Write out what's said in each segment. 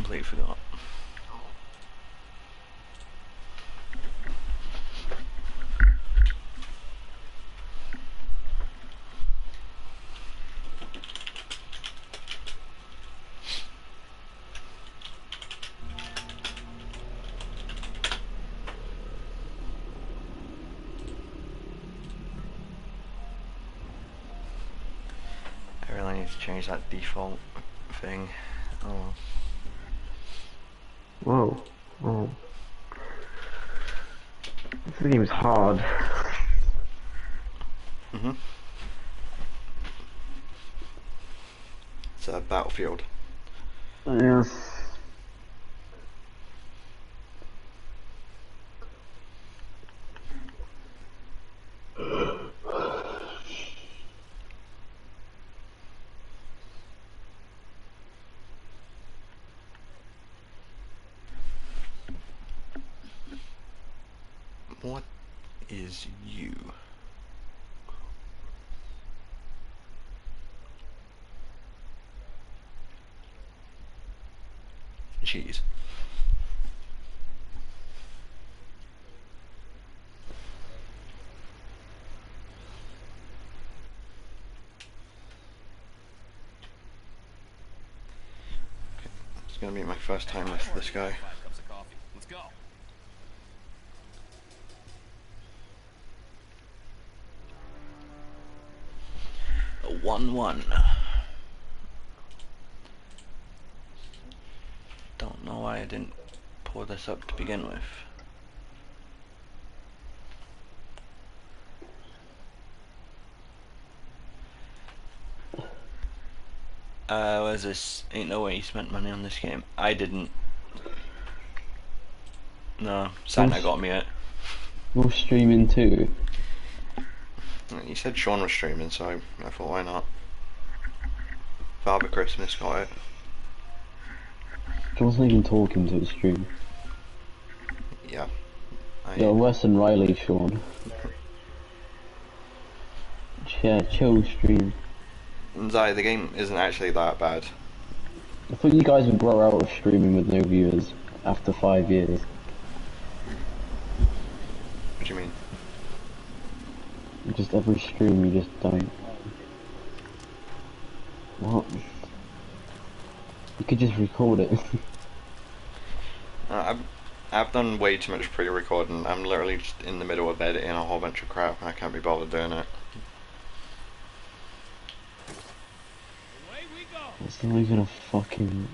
completely forgot. I really need to change that default thing. Oh. Whoa. Oh. This game's hard. Mhm. It's a Battlefield. Yes. What is you? Cheese. It's gonna be my first time with this guy. 5 cups of coffee. Let's go. A 1-1. Don't know why I didn't pull this up to begin with. Where's this? Ain't no way you spent money on this game. I didn't. No, Santa got me it. You're streaming too? You said Sean was streaming, so I thought, why not? Father Christmas got it. John's not even talking to his stream. Yeah. You're worse than Riley, Sean. Yeah, chill stream. Zai, the game isn't actually that bad. I thought you guys would grow out of streaming with no viewers after 5 years. What do you mean? Just every stream you just don't. What? You could just record it. I've done way too much pre-recording. I'm literally just in the middle of editing a whole bunch of crap and I can't be bothered doing it. Away we go. It's not even a fucking...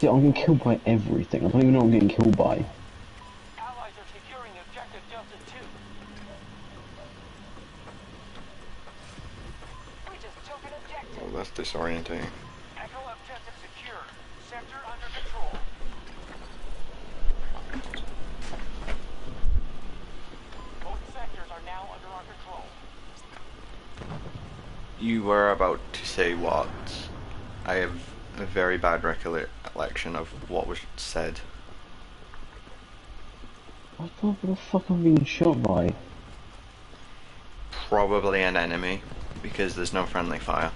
Dude, I'm getting killed by everything. I don't even know what I'm getting killed by. Allies are securing objective Delta 2. We just took an objective. Well, that's disorienting. Echo objective secure. Sector under control. Both sectors are now under our control. You were about to say what? I have a very bad recollection of what was said. I don't know what the fuck I'm being shot by. Probably an enemy, because there's no friendly fire.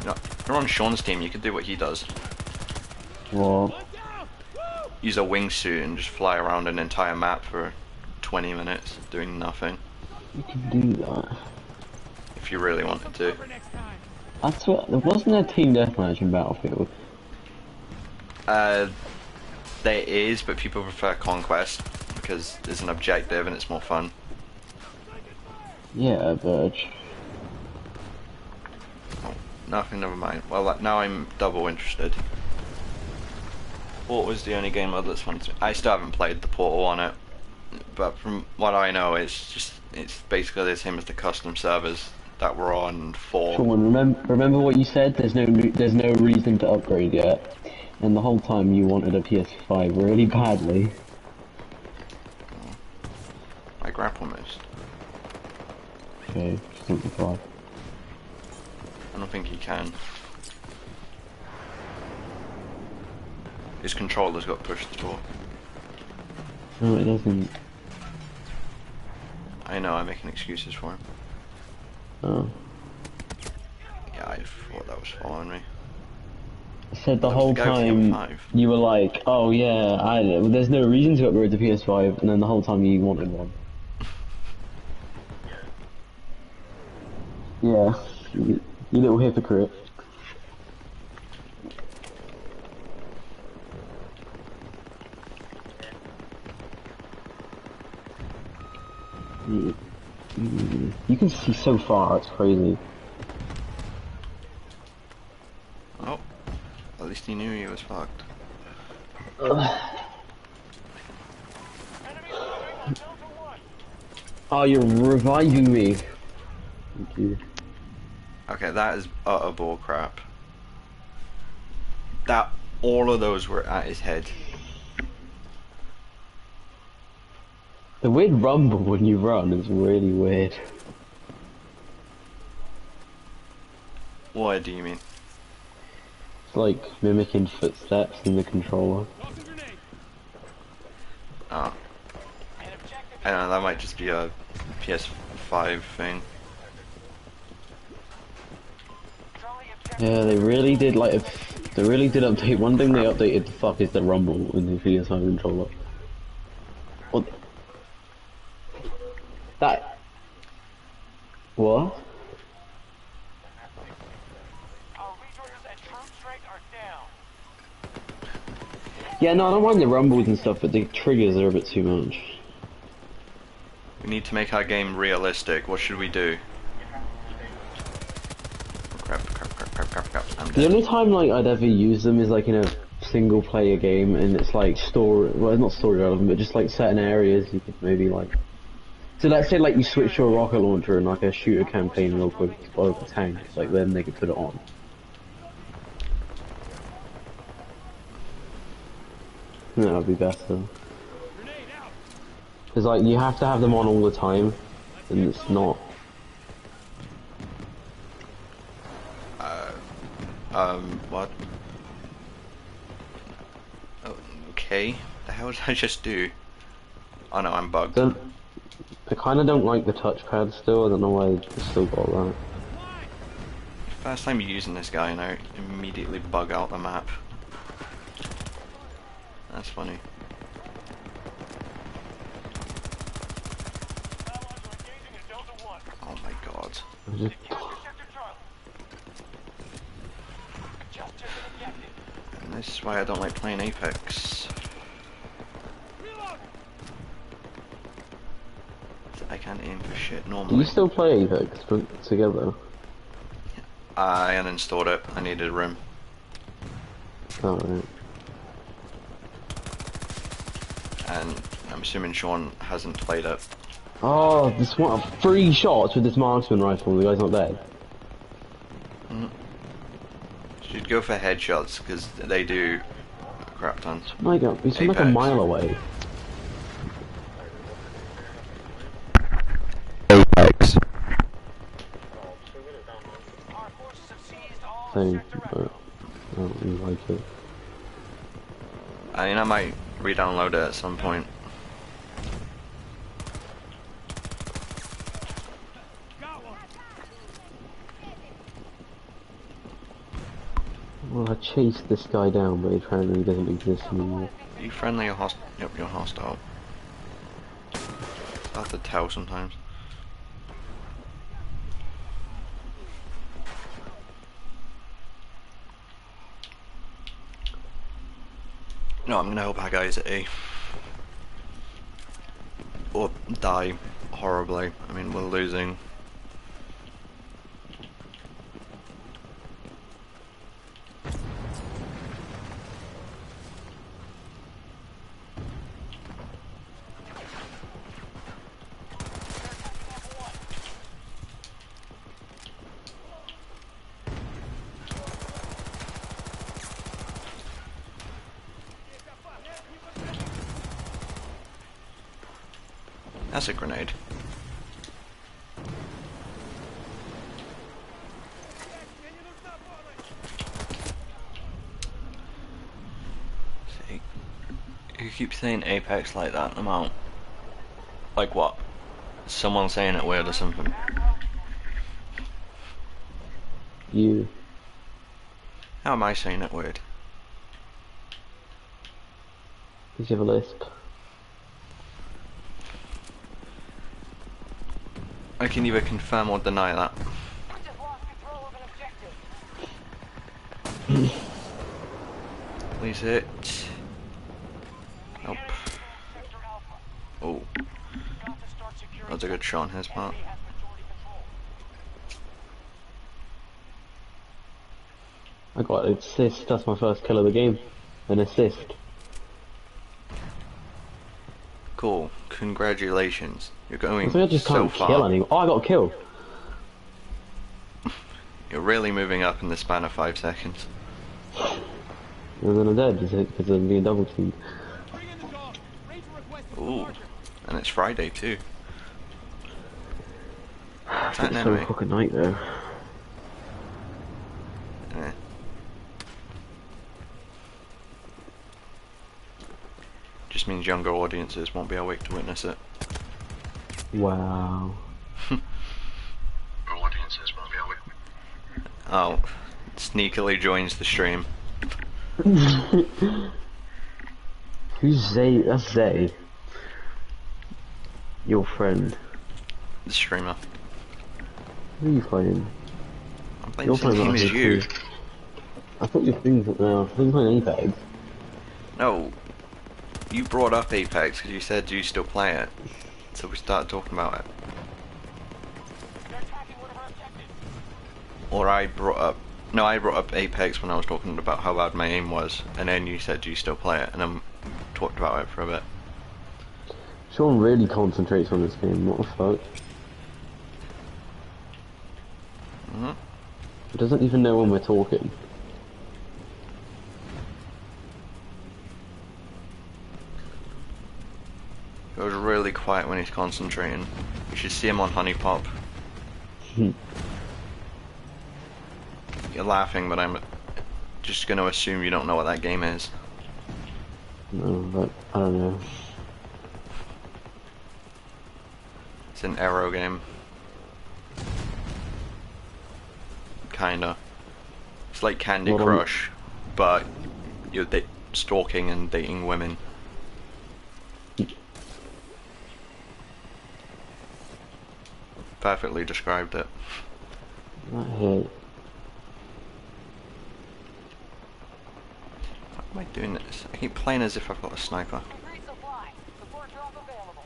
No, you're on Sean's team, you can do what he does. What? Use a wingsuit and just fly around an entire map for 20 minutes, doing nothing. You can do that. If you really wanted to. That's what. There wasn't a team deathmatch in Battlefield. There is, but people prefer Conquest, because there's an objective and it's more fun. Yeah, but... Oh, nothing, never mind. Well, now I'm double interested. What was the only game that's fun to me? I still haven't played the Portal on it, but from what I know, it's basically the same as the custom servers that were on 4. Sean, remember what you said? There's no reason to upgrade yet, and the whole time you wanted a PS5 really badly. My grapple missed. Okay, just not the 5. I don't think he can. His controller's got pushed to talk. No, it doesn't. I know, I'm making excuses for him. Oh. Yeah, I thought that was following me. I said the That was whole the guy with the time M5. you were like, oh yeah, there's no reason to upgrade to PS5, and then the whole time you wanted one. Yeah, you little hypocrite. You can see so far, it's crazy. Oh, at least he knew he was fucked. Enemy moving on Delta 1. Oh, you're reviving me. Thank you. Okay, that is utter bull crap. That all of those were at his head. The weird rumble when you run is really weird. What do you mean? It's like mimicking footsteps in the controller. Tossing grenade. Oh, An objective I don't know, that might just be a PS5 thing. Charlie objective. Yeah, they really did they really did update. One thing they updated the fuck is the rumble in the PS5 controller. What? That. What? Our resources and troop strength are down. Yeah, no, I don't mind the rumbles and stuff, but the triggers are a bit too much. We need to make our game realistic. What should we do? Crap, crap, crap, crap, crap, crap. I'm The dead. only time like I'd ever use them is like in a single player game, and it's like well, not story relevant, but just like certain areas you could maybe like. So let's say like you switch to a rocket launcher and like a shooter campaign real quick, or a tank, like then they could put it on. That would be better. Grenade out. Cause like you have to have them on all the time, and it's not. What? Oh, okay. The hell did I just do? Oh no, I'm bugged. I kind of don't like the touchpad still. I don't know why they still got that. First time using this guy and I immediately bug out the map. That's funny. Allies are engaging in Delta 1. Oh my god. I just, Sector Charlie. Just took an objective. And this is why I don't like playing Apex. Reload. I can't aim for shit do you normally. still play Apex together? I uninstalled it. I needed room. Oh, right. And I'm assuming Sean hasn't played it. Oh, this one 3 shots with this marksman rifle. The guy's not dead. Should go for headshots because they do a crap ton. My God, he's from like a Apex. mile away. Apex. Our forces have seized all Same, Sector but Echo. I don't really like it. I mean, I might re-download it at some point. Got one. Well, I chased this guy down, but apparently he doesn't exist anymore. Are you friendly or hostile? Yep, you're hostile. It's hard to tell sometimes. No, I'm gonna help our guys at A. Or die horribly. I mean, we're losing. That's a grenade. See, you keep saying Apex like that, I'm out. Like what? Someone saying it weird or something. You. How am I saying that word? Did you have a lisp? I can either confirm or deny that. We just lost control of an objective. Please hit. Nope. Sector Alpha. Oh, Got to start securing. that's a good shot on his part. Enemy has majority control. I got an assist. That's my first kill of the game. An assist. Cool. Congratulations. You're I going think I just so can't far. kill anyone. Oh, I got a kill. You're really moving up in the span of 5 seconds. And then I'm dead because I'm being double teamed. Bring in the dog. Ranger requested for Ooh, marker. and it's Friday too. Is that an It's 7 enemy? o'clock at night though. Eh. Just means younger audiences won't be awake to witness it. Wow. Audiences won't be awake. Oh, sneakily joins the stream. Who's Zay? That's Zay. Your friend. The streamer. Who are you playing? I'm playing You're the same playing team as Arsenal you. too. I thought your things now. I think you're playing Apex. No, you brought up Apex because you said you still play it. So we started talking about it. They're attacking one of our objectives. Or I brought up Apex when I was talking about how bad my aim was, and then you said you still play it, and then talked about it for a bit. Sean really concentrates on this game. What the fuck? hmm He doesn't even know when we're talking. Goes really quiet when he's concentrating. You should see him on Honey Pop. You're laughing, but I'm just going to assume you don't know what that game is. No, but I don't know. It's an Arrow game. Kinda. It's like Candy What on- Crush, but you're stalking and dating women. Perfectly described it. Not hit. Why am I doing this? I keep playing as if I've got a sniper. Resupply. Support drop available.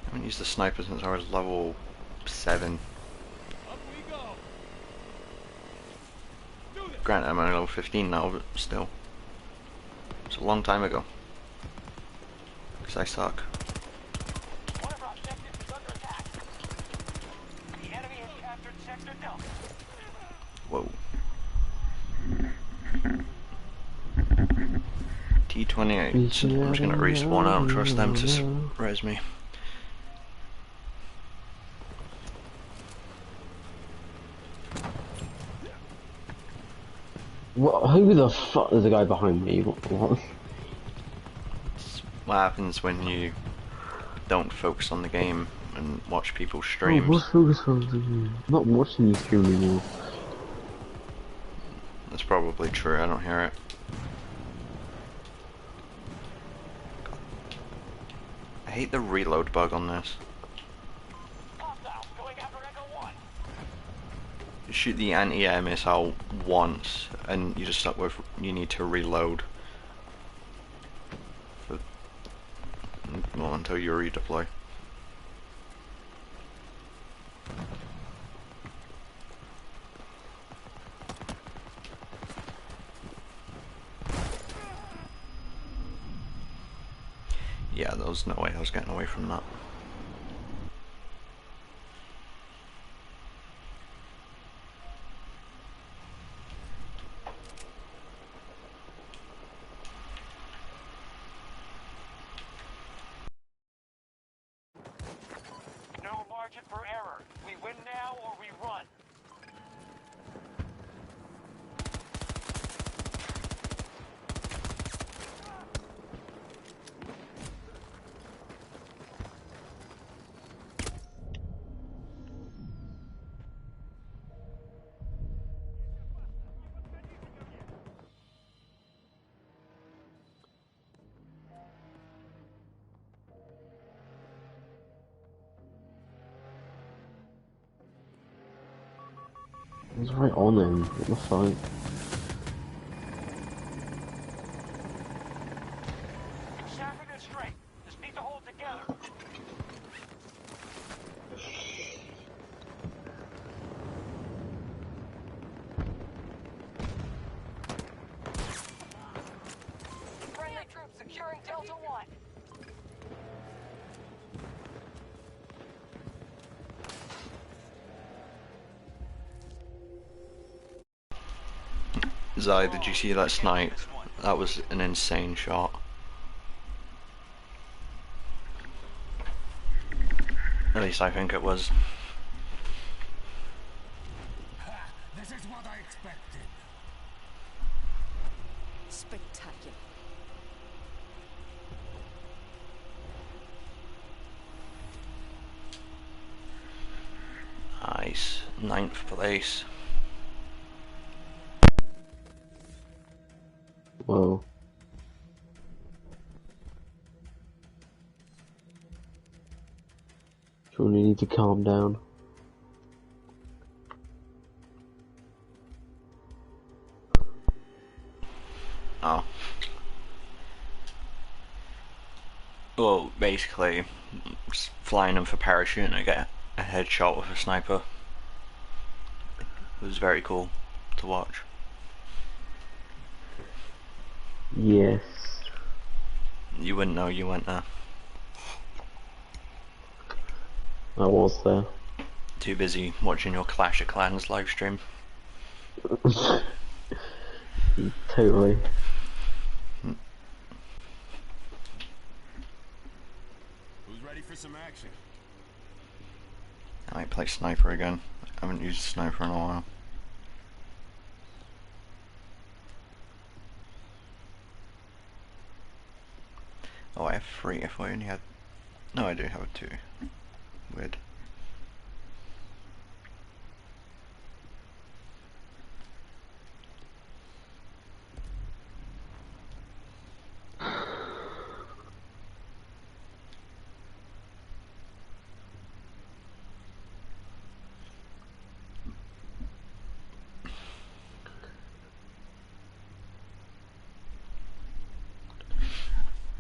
I haven't used the sniper since I was level 7. Up we go. Do this. Granted, I'm only level 15 now, but still. It's a long time ago. Because I suck. One of our objectives is under attack. The enemy has captured Sector Delta. Whoa. T28. I'm just gonna respawn. I don't trust them to res me. What? Who the fuck? There's a guy behind me. What? It's what happens when you don't focus on the game and watch people's Oh, streams. what's focus on the game? I'm not watching you stream anymore. That's probably true. I don't hear it. I hate the reload bug on this. Hostiles going after Echo 1. You shoot the anti-air missile once, and you just stuck with you need to reload. Well, until you redeploy. Yeah, there was no way I was getting away from that. No margin for error. We win now or we run. I was right on him. What the fuck? Staffing is straight. Just need to hold together. Friendly troops securing Delta 1. Zai, did you see that snipe? That was an insane shot. At least I think it was. This is what I expected. Spectacular. Nice. 9th place. Whoa. Surely need to calm down. Oh. Well, basically, just flying in for parachute and I get a headshot with a sniper. It was very cool to watch. Yes. You wouldn't know you went there. I was there. Too busy watching your Clash of Clans live stream. Totally. Who's ready for some action? I might play sniper again. I haven't used sniper in a while. Oh, I have 3 if I only had... No, I do have 2. Weird.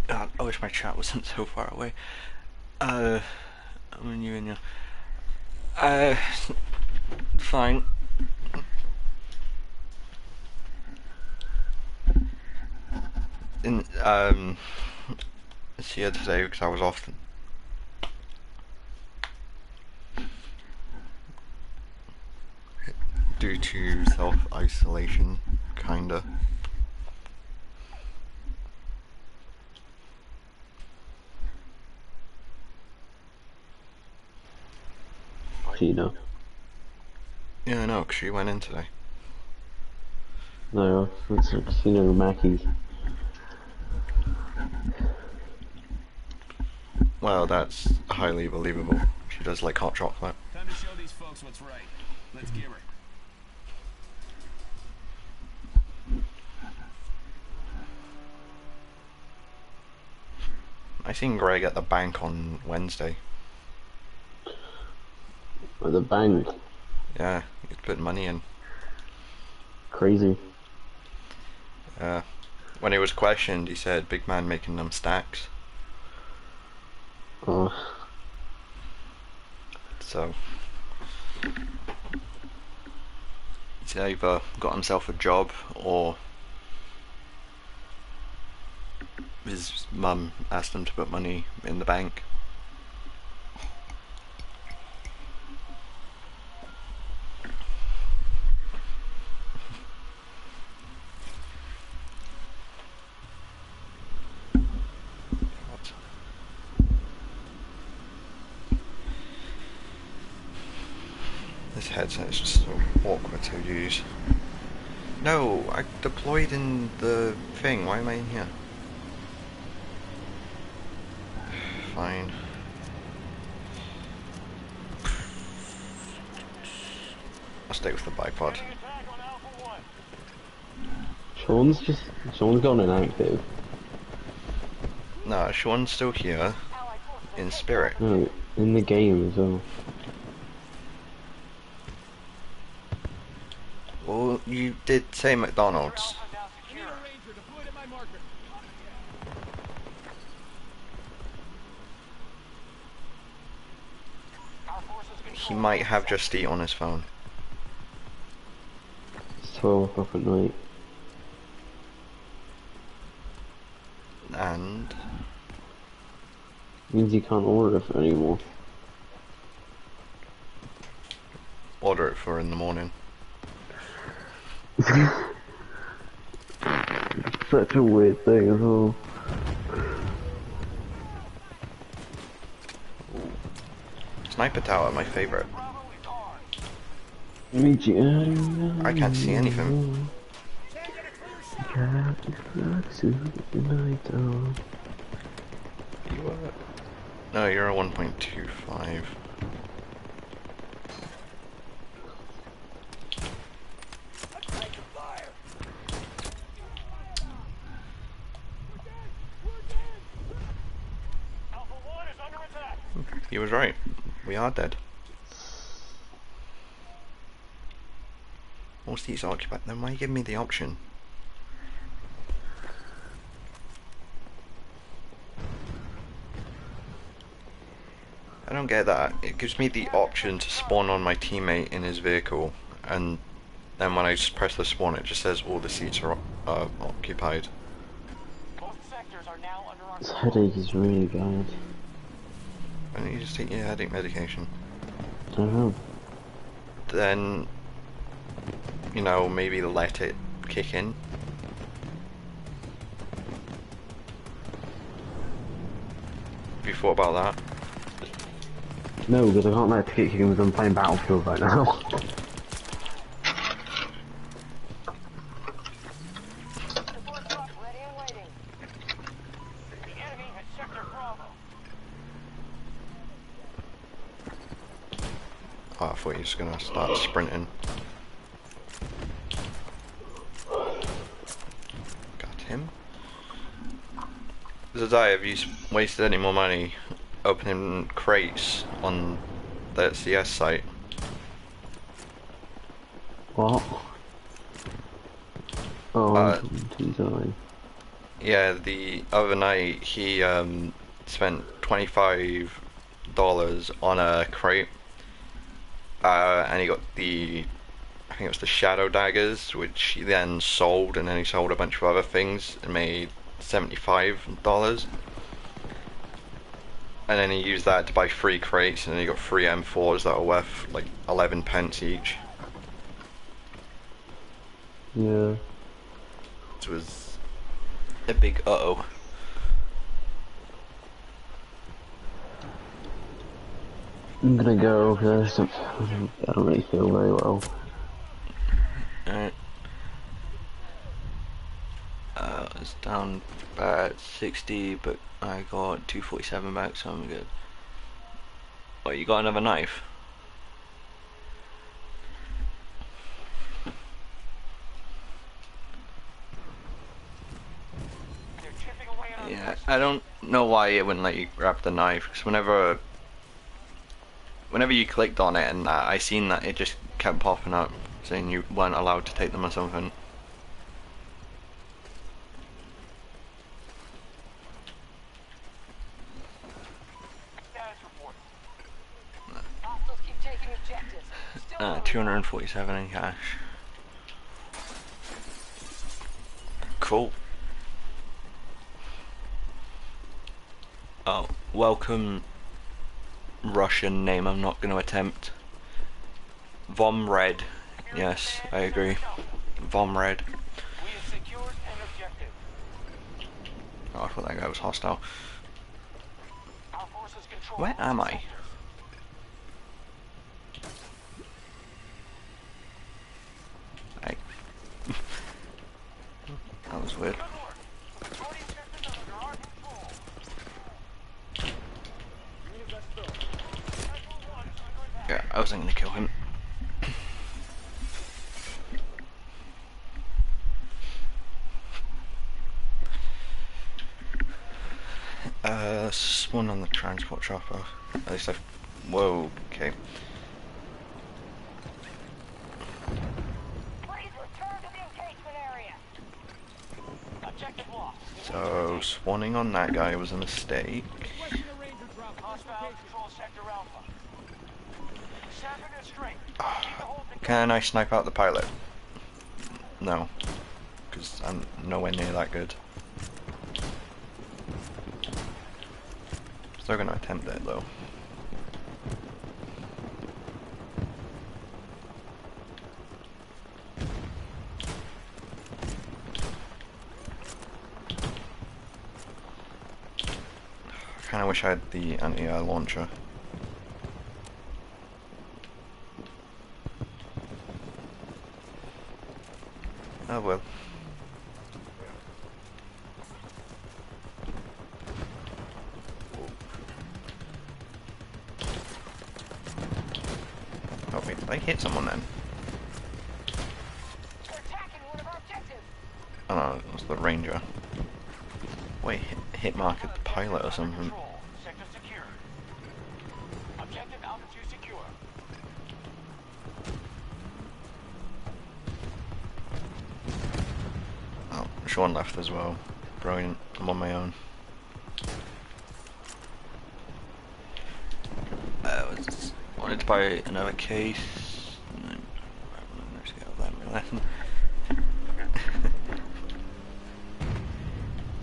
God, I wish my chat wasn't so far away. I mean, you and your... fine. It's here today because I was off. Due to self-isolation, kinda. How do you know? Yeah, I know, because she went in today. No, it's a casino Mackey's. Well, that's highly believable. She does like hot chocolate. Time to show these folks what's right. Let's give her. I seen Greg at the bank on Wednesday. At the bank. Yeah, he's putting money in. Crazy. When he was questioned, he said, "Big man making them stacks." Oh. So he's either got himself a job or his mum asked him to put money in the bank. What? This headset is just so awkward to use. No, I deployed in the thing. Why am I in here? Fine. I'll stay with the bipod. Enemy attack on Alpha 1. Sean's gone inactive. No, Sean's still here Allied forces in spirit. No, in the game as well. You did say McDonald's. Alpha now I need secure. a ranger deployed at my marker. Our forces He control might both have sectors. Just Eat on his phone. It's 12 o'clock at night. And Means you can't order it anymore. order it for in the morning. Such a weird thing as well. Sniper tower, my favorite. Bravo is armed. Me too. I can't see anything. You are. No, you're a 1.25. Alpha 1 is under attack. He was right. We are dead. All seats are occupied. Then why you give me the option? I don't get that. It gives me the option to spawn on my teammate in his vehicle, and then when I just press the spawn, it just says all the seats are occupied. Both sectors are now under our This control. headache is really bad. Why don't you just take your headache medication? I don't know. Then, you know, maybe let it kick in. Have you thought about that? No, because I can't let it kick in because I'm playing Battlefield right now. Support truck ready and waiting. The enemy has sector Bravo. Oh, I thought you were just gonna start sprinting. Got him. Zadai, have you wasted any more money opening crates on the CS site? What? Oh, Uh, design. Yeah, the other night he spent $25 on a crate, and he got the, I think it was the Shadow Daggers, which he then sold, and then he sold a bunch of other things and made $75. And then he used that to buy 3 crates, and then he got 3 M4s that were worth like 11 pence each. Yeah. It was a big uh-oh. I'm gonna go because I don't really feel very well. Alright. It's down at 60, but I got 247 back, so I'm good. Oh, you got another knife? They're chipping away at our Yeah, forces. I don't know why it wouldn't let you grab the knife, because whenever you clicked on it and I seen that, it just kept popping up saying you weren't allowed to take them or something. Status report. Hostiles keep taking objectives. Still 247 in cash. Cool. Oh, welcome Russian name I'm not going to attempt. Vomred. Yes, I agree. Vomred. We have secured an objective. Oh, I thought that guy was hostile. Our forces control Where both am I? sectors. Hey. That was weird. Good work. Both sectors are under our control. Alpha 1 is under attack. Yeah, I wasn't going to kill him. Spawn on the transport chopper. At least I've... Whoa, okay. Please return So spawning on that guy was a mistake. Hostile control sector Alpha. Seven is straight. Keep the whole thing. Can I snipe out the pilot? No, because I'm nowhere near that good. Still gonna attempt it though. I kinda wish I had the anti-air launcher. Oh well. Oh wait, did I hit someone then? They're attacking one of our objectives. Oh no, it was the ranger. Wait, hit mark at the pilot or something. Control. Sector secure. Objective altitude secure. Oh, Sean left as well. Brilliant. I'm on my own. Wanted to buy another case.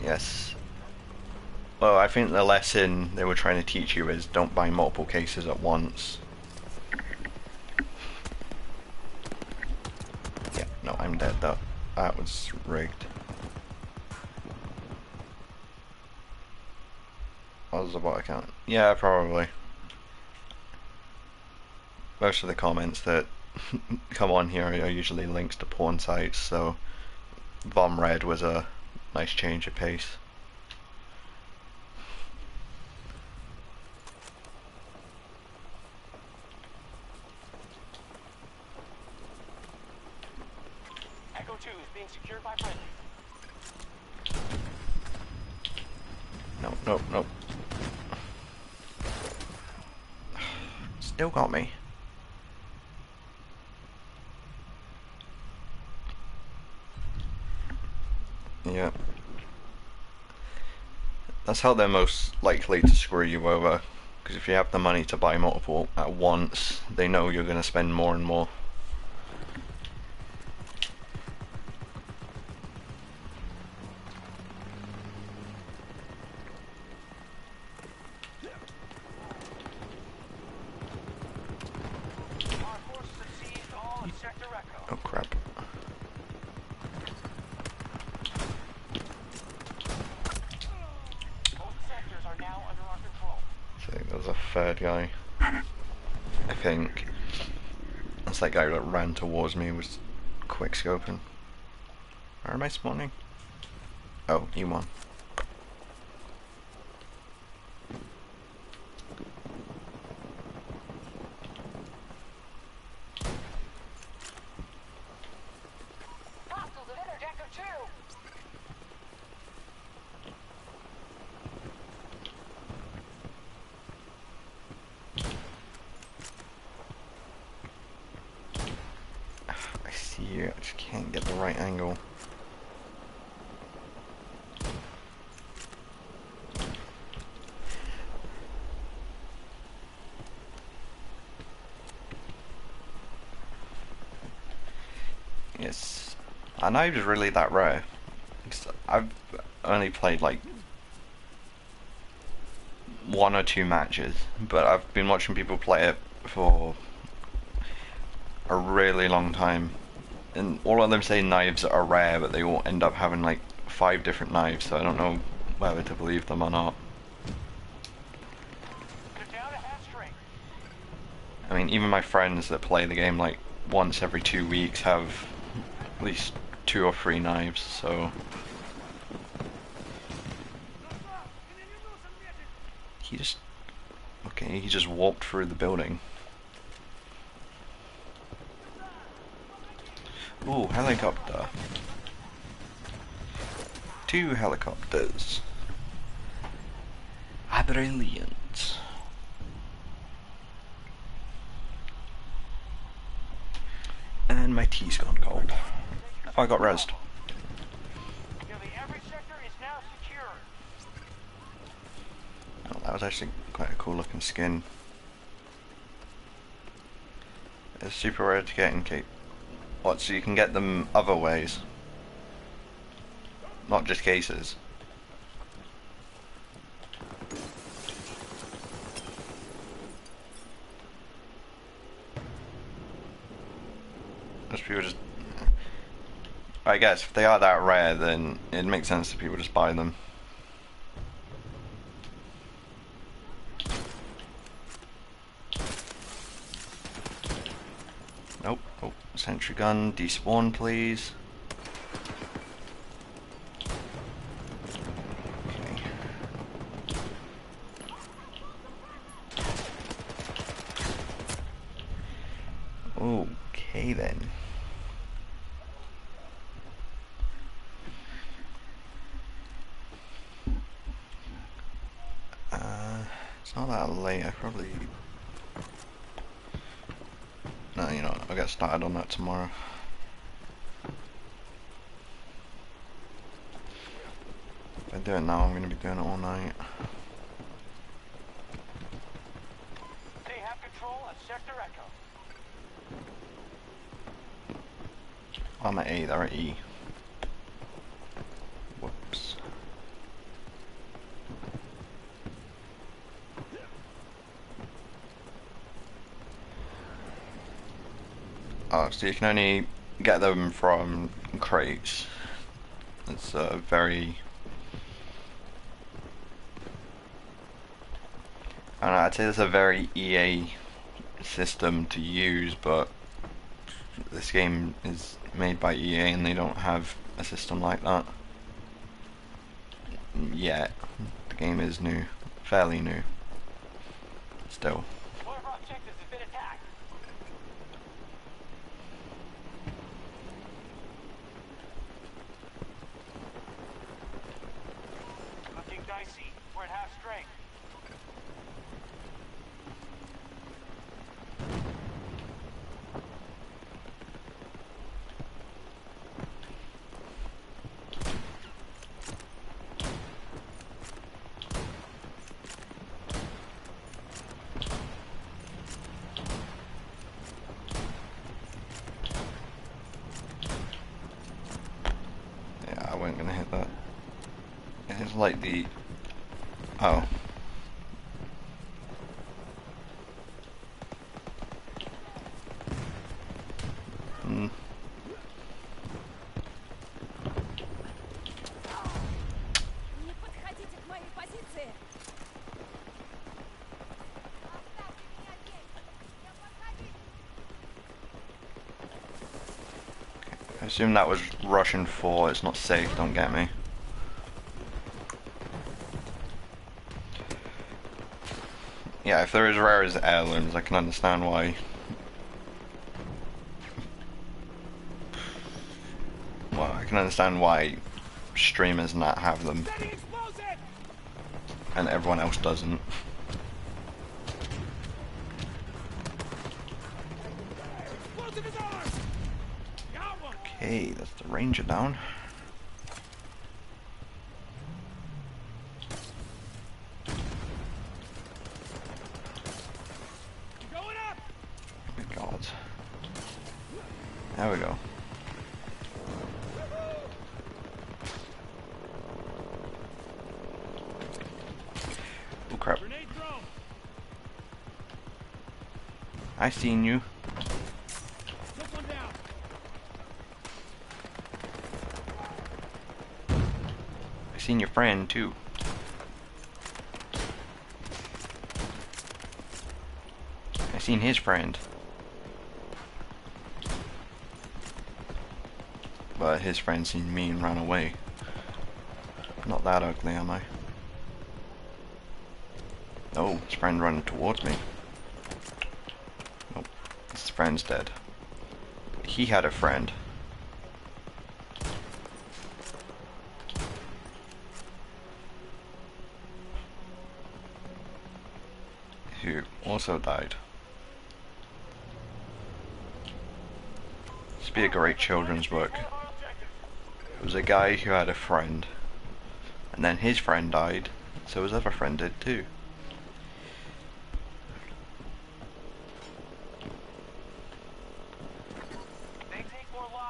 Yes. Well, I think the lesson they were trying to teach you is don't buy multiple cases at once. Yeah, no, I'm dead though. That was rigged. What was the bot account? Yeah, probably. Most of the comments that come on here are usually links to porn sites, so Vom Red was a nice change of pace. Echo 2 is being secured by friendly. No, no, no. Still got me. Yeah. That's how they're most likely to screw you over. Because if you have the money to buy multiple at once, they know you're going to spend more and more. Our forces have seized all of Sector Echo. Oh crap. Both sectors are now under our control. I think there's a third guy. I think. That's that guy that ran towards me, was quick scoping. Where am I spawning? Oh, E1. Hostiles have entered Echo 2. I see you, I just can't get the right angle. Yes. Are knives really that rare? 'Cause I've only played like 1 or 2 matches, but I've been watching people play it for a really long time, and all of them say knives are rare, but they all end up having like 5 different knives, so I don't know whether to believe them or not. They're down to half strength. I mean, even my friends that play the game like once every 2 weeks have at least 2 or 3 knives, so he just okay, he just walked through the building. Ooh, helicopter. 2 helicopters. Ah, brilliant. And my tea's gone cold. Oh, I got rezzed. Nearly every sector is now That was actually quite a cool looking skin. It's super rare to get in Cape. What, so you can get them other ways? Not just cases. Most people just... I guess if they are that rare, then it makes sense that people just buy them. Nope. Oh, sentry gun, despawn please. Okay. Okay then. It's not that late, I probably... No, you know what, I'll get started on that tomorrow. If I do it now, I'm going to be doing it all night. They have control of Sector Echo. I'm at A, they're at E. Whoops. Oh, so you can only get them from crates. It's a very... I don't know, I'd say it's a very EA system to use, but this game is made by EA and they don't have a system like that yet. The game is new, fairly new, still. One of our objectives has been attacked. Looking dicey. We're at half strength. Yeah, I wasn't gonna hit that. It's like the... Oh. Hmm. Не подходите к моей позиции! Оставьте меня здесь! Я подходить! I assume that was Russian 4, it's not safe, don't get me. Yeah, if they're as rare as heirlooms, I can understand why. Well, I can understand why streamers not have them and everyone else doesn't. Okay, that's the ranger down. Going up! Oh my god. There we go. Oh crap. Grenade thrown! I seen you. Took one down! I seen your friend too. I seen his friend. But his friend seen me and ran away. Not that ugly, am I? Oh, his friend running towards me. Nope, his friend's dead. He had a friend. Who also died. This would be a great children's book. It was a guy who had a friend, and then his friend died, so his other friend did too.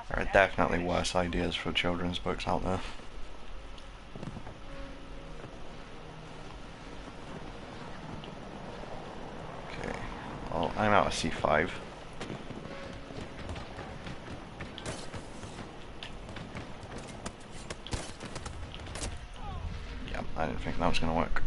There are definitely worse ideas for children's books out there. Okay, well, I'm out of C5. Yeah, I didn't think that was going to work.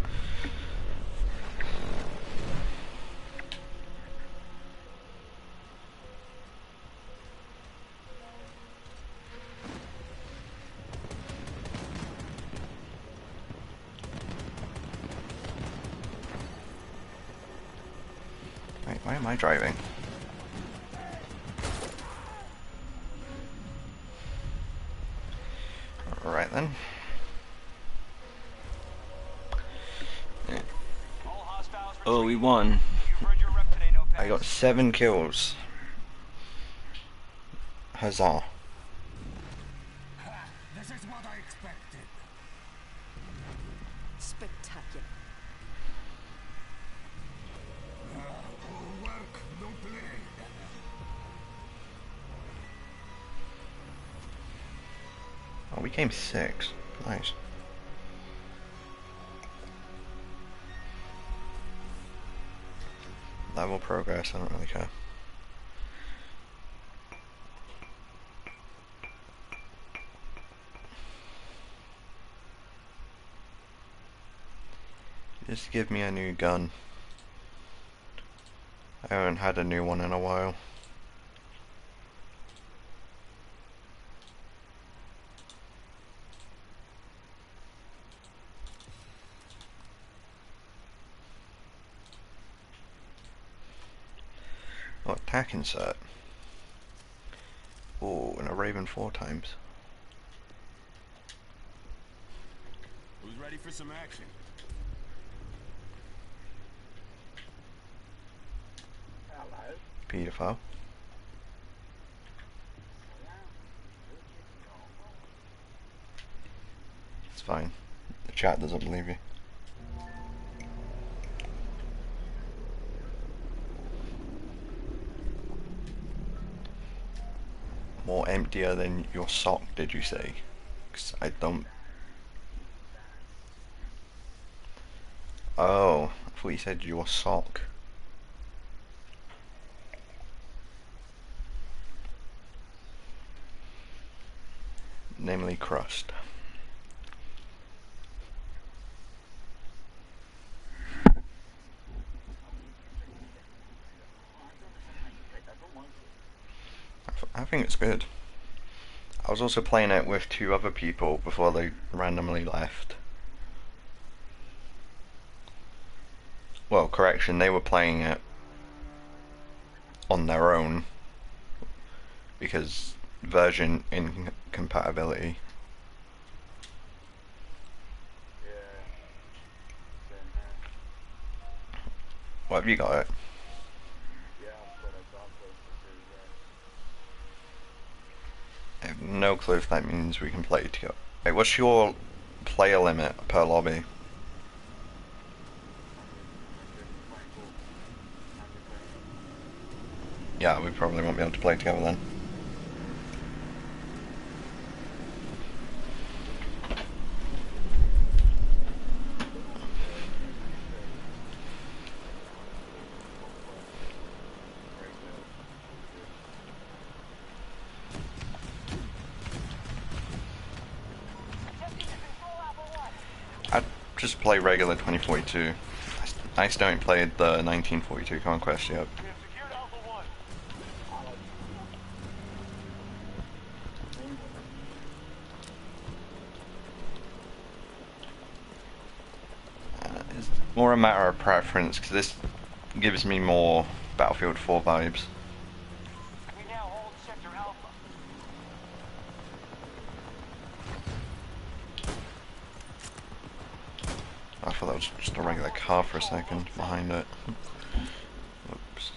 Wait, why am I driving? Alright then. Yeah. All hostiles Oh, we retreat. won. You've earned your rep today, no I got 7 kills. Huzzah. This is what I expected. Spectacular. Work, no play. Oh, we came 6. Nice. Level progress, I don't really care. Just give me a new gun. I haven't had a new one in a while. Oh, attack insert. Oh, and a Raven 4 times. Who's ready for some action? Pedophile. It's fine. The chat doesn't believe you. More emptier than your sock, did you say? 'Cause I don't... Oh, I thought you said your sock. Namely crust. I think it's good. I was also playing it with 2 other people before they randomly left. Well, correction, they were playing it on their own because version incompatibility. What have you got it? I have no clue if that means we can play together. Wait, what's your player limit per lobby? Yeah, we probably won't be able to play together then. I'd just play regular 2042. I still haven't played the 1942 Conquest yet. We have secured Alpha 1. It's more a matter of preference because this gives me more Battlefield 4 vibes. We now hold Sector Alpha. I thought that was just a regular car for a second behind it. Oops.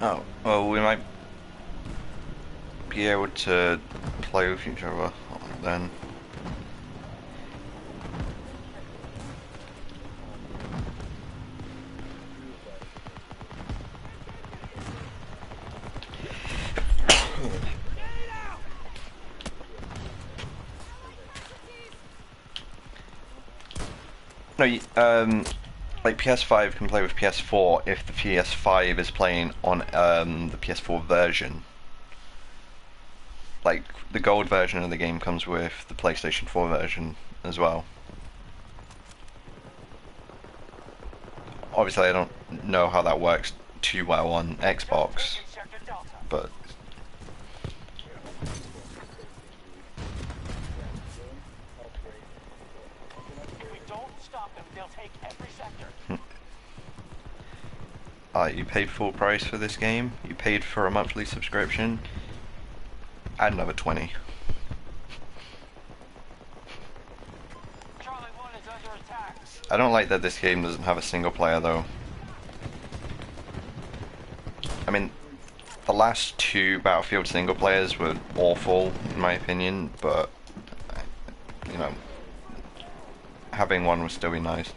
Oh, well, we might be able to play with each other then. No, like PS5 can play with PS4 if the PS5 is playing on the PS4 version. Like the gold version of the game comes with the PlayStation 4 version as well. Obviously, I don't know how that works too well on Xbox, Sector Delta. but If we don't stop them, they'll take every sector. you paid full price for this game. You paid for a monthly subscription. Add another 20. Charlie 1 is under attack. I don't like that this game doesn't have a single player though. I mean, the last two Battlefield single players were awful in my opinion, but you know, having one would still be nice.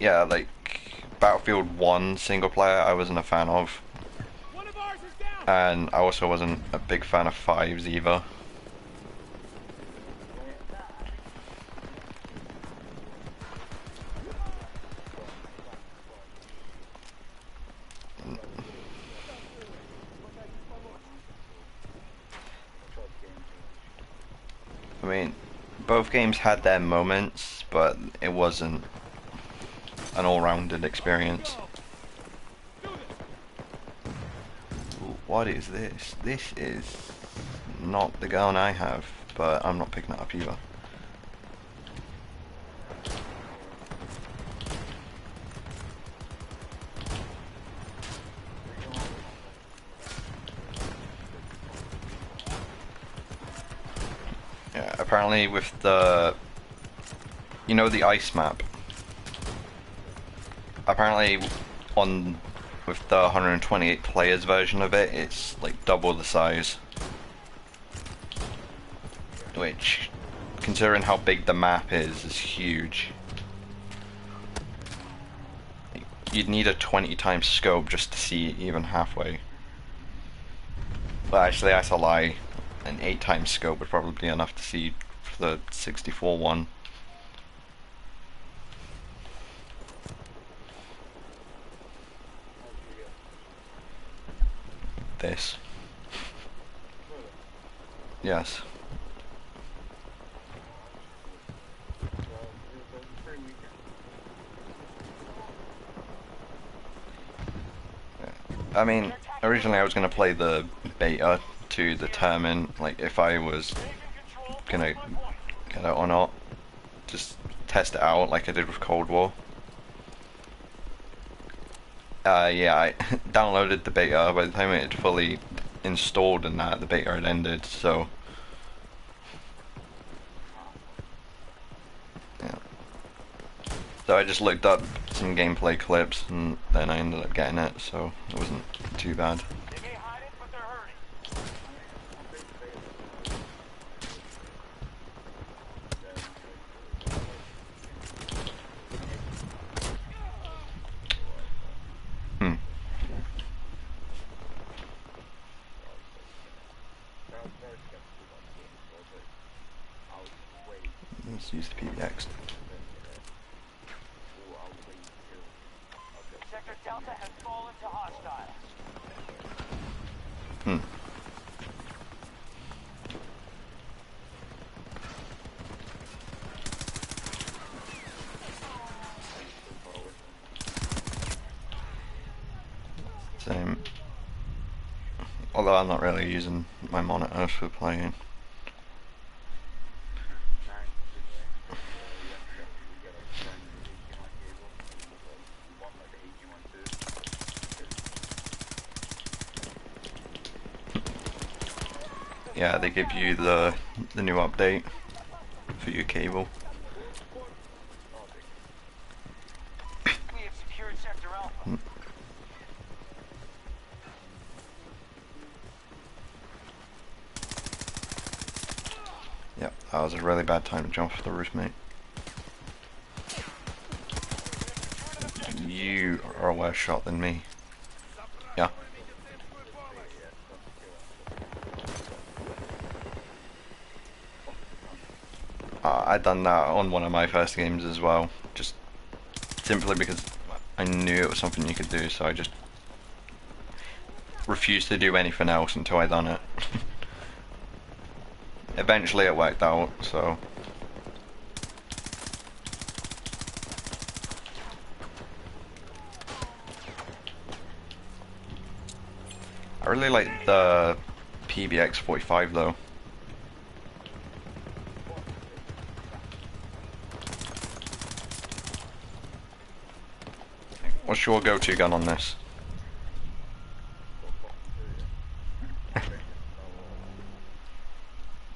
Yeah, like Battlefield 1 single player I wasn't a fan of. And I also wasn't a big fan of 5's either. I mean, both games had their moments, but it wasn't an all-rounded experience. What is this? This is not the gun I have, but I'm not picking it up either. Yeah, apparently with the, you know, the ice map. Apparently on with the 128 players version of it, it's like double the size. Which, considering how big the map is huge. You'd need a 20 times scope just to see even halfway. Well, actually, that's a lie. An 8 times scope would probably be enough to see for the 64 one. This. Yes. I mean, originally I was gonna play the beta to determine like if I was gonna get it or not. Just test it out like I did with Cold War. Yeah, I downloaded the beta. By the time it had fully installed and that, the beta had ended, so yeah. So I just looked up some gameplay clips and then I ended up getting it, so it wasn't too bad. They may hide it, but they're hurting. Hmm. Let's use the PBX. Sector Delta has fallen to hostiles. Hmm. Same. Although I'm not really using my monitor for playing. Yeah, they give you the new update for your cable. We have secured Sector Alpha. Yep, that was a really bad time to jump off the roof, mate. You are a worse shot than me. Yeah. I'd done that on one of my first games as well, just simply because I knew it was something you could do, so I just refused to do anything else until I done it. Eventually it worked out, so. I really like the PBX 45 though. What's your go-to gun on this?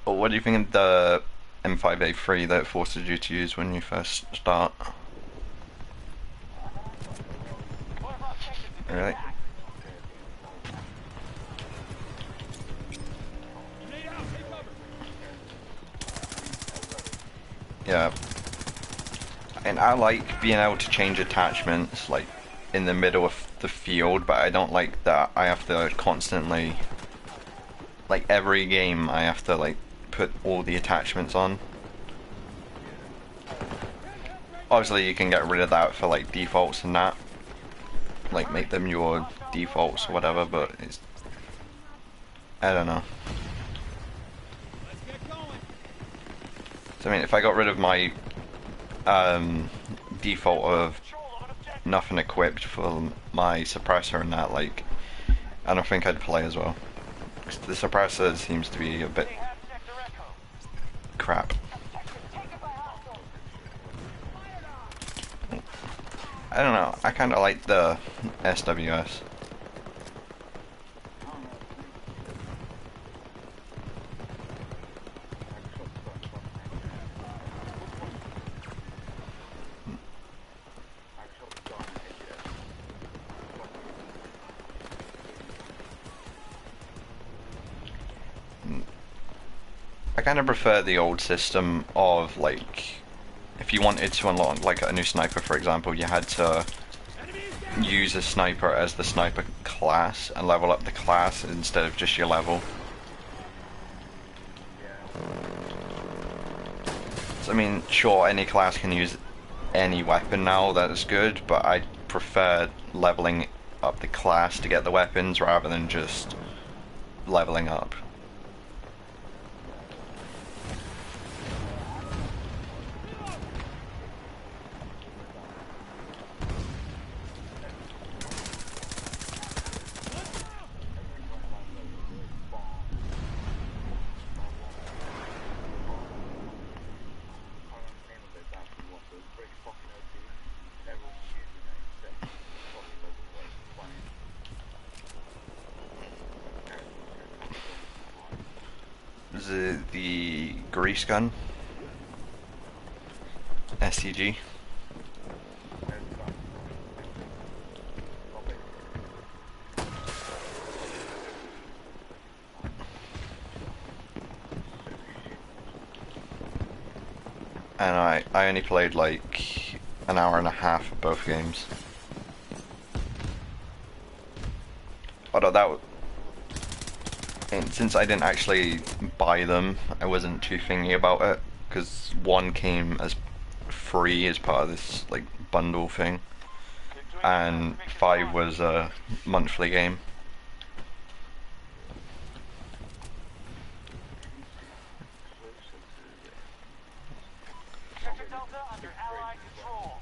Well, what do you think of the M5A3 that it forces you to use when you first start? Really? Yeah. And I like being able to change attachments, like, in the middle of the field, but I don't like that I have to constantly, like, every game I have to, like, put all the attachments on. Obviously you can get rid of that for, like, defaults and that. Like, make them your defaults or whatever, but it's... I don't know. So, I mean, if I got rid of my default of nothing equipped for my suppressor and that, like, I don't think I'd play as well. 'Cause the suppressor seems to be a bit crap. I don't know, I kinda like the SWS. I kind of prefer the old system of, like, if you wanted to unlock, like, a new sniper, for example, you had to use a sniper as the sniper class and level up the class instead of just your level. So, I mean, sure, any class can use any weapon now, that is good, but I prefer leveling up the class to get the weapons rather than just leveling up. The grease gun, SCG. And I only played like an hour and a half of both games. Although that, and since I didn't actually buy them, I wasn't too thingy about it, because one came as free as part of this, like, bundle thing, and 5 was a monthly game. Sector Delta under Allied control.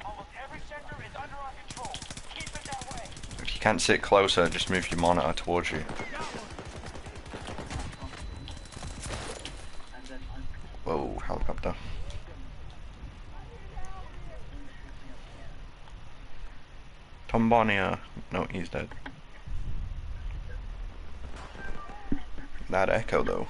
Almost every sector is under our control. Keep it that way. If you can't sit closer, just move your monitor towards you. Whoa, helicopter. Tom Bonnier. No, he's dead. That echo, though.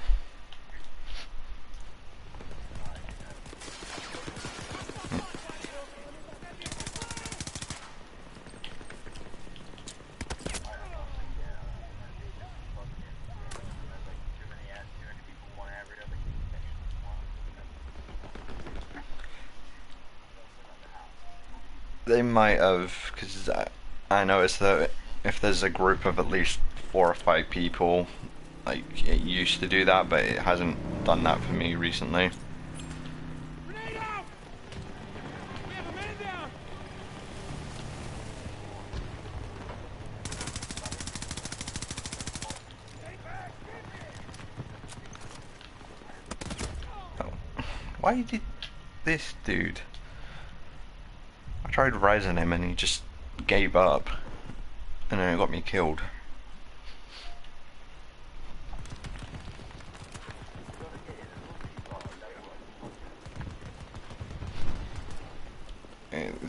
They might have, because I noticed that if there's a group of at least 4 or 5 people, Like, it used to do that, but it hasn't done that for me recently. Grenade out! We have a man down! Oh. Why did this dude... I tried rising him and he just gave up. And then it got me killed.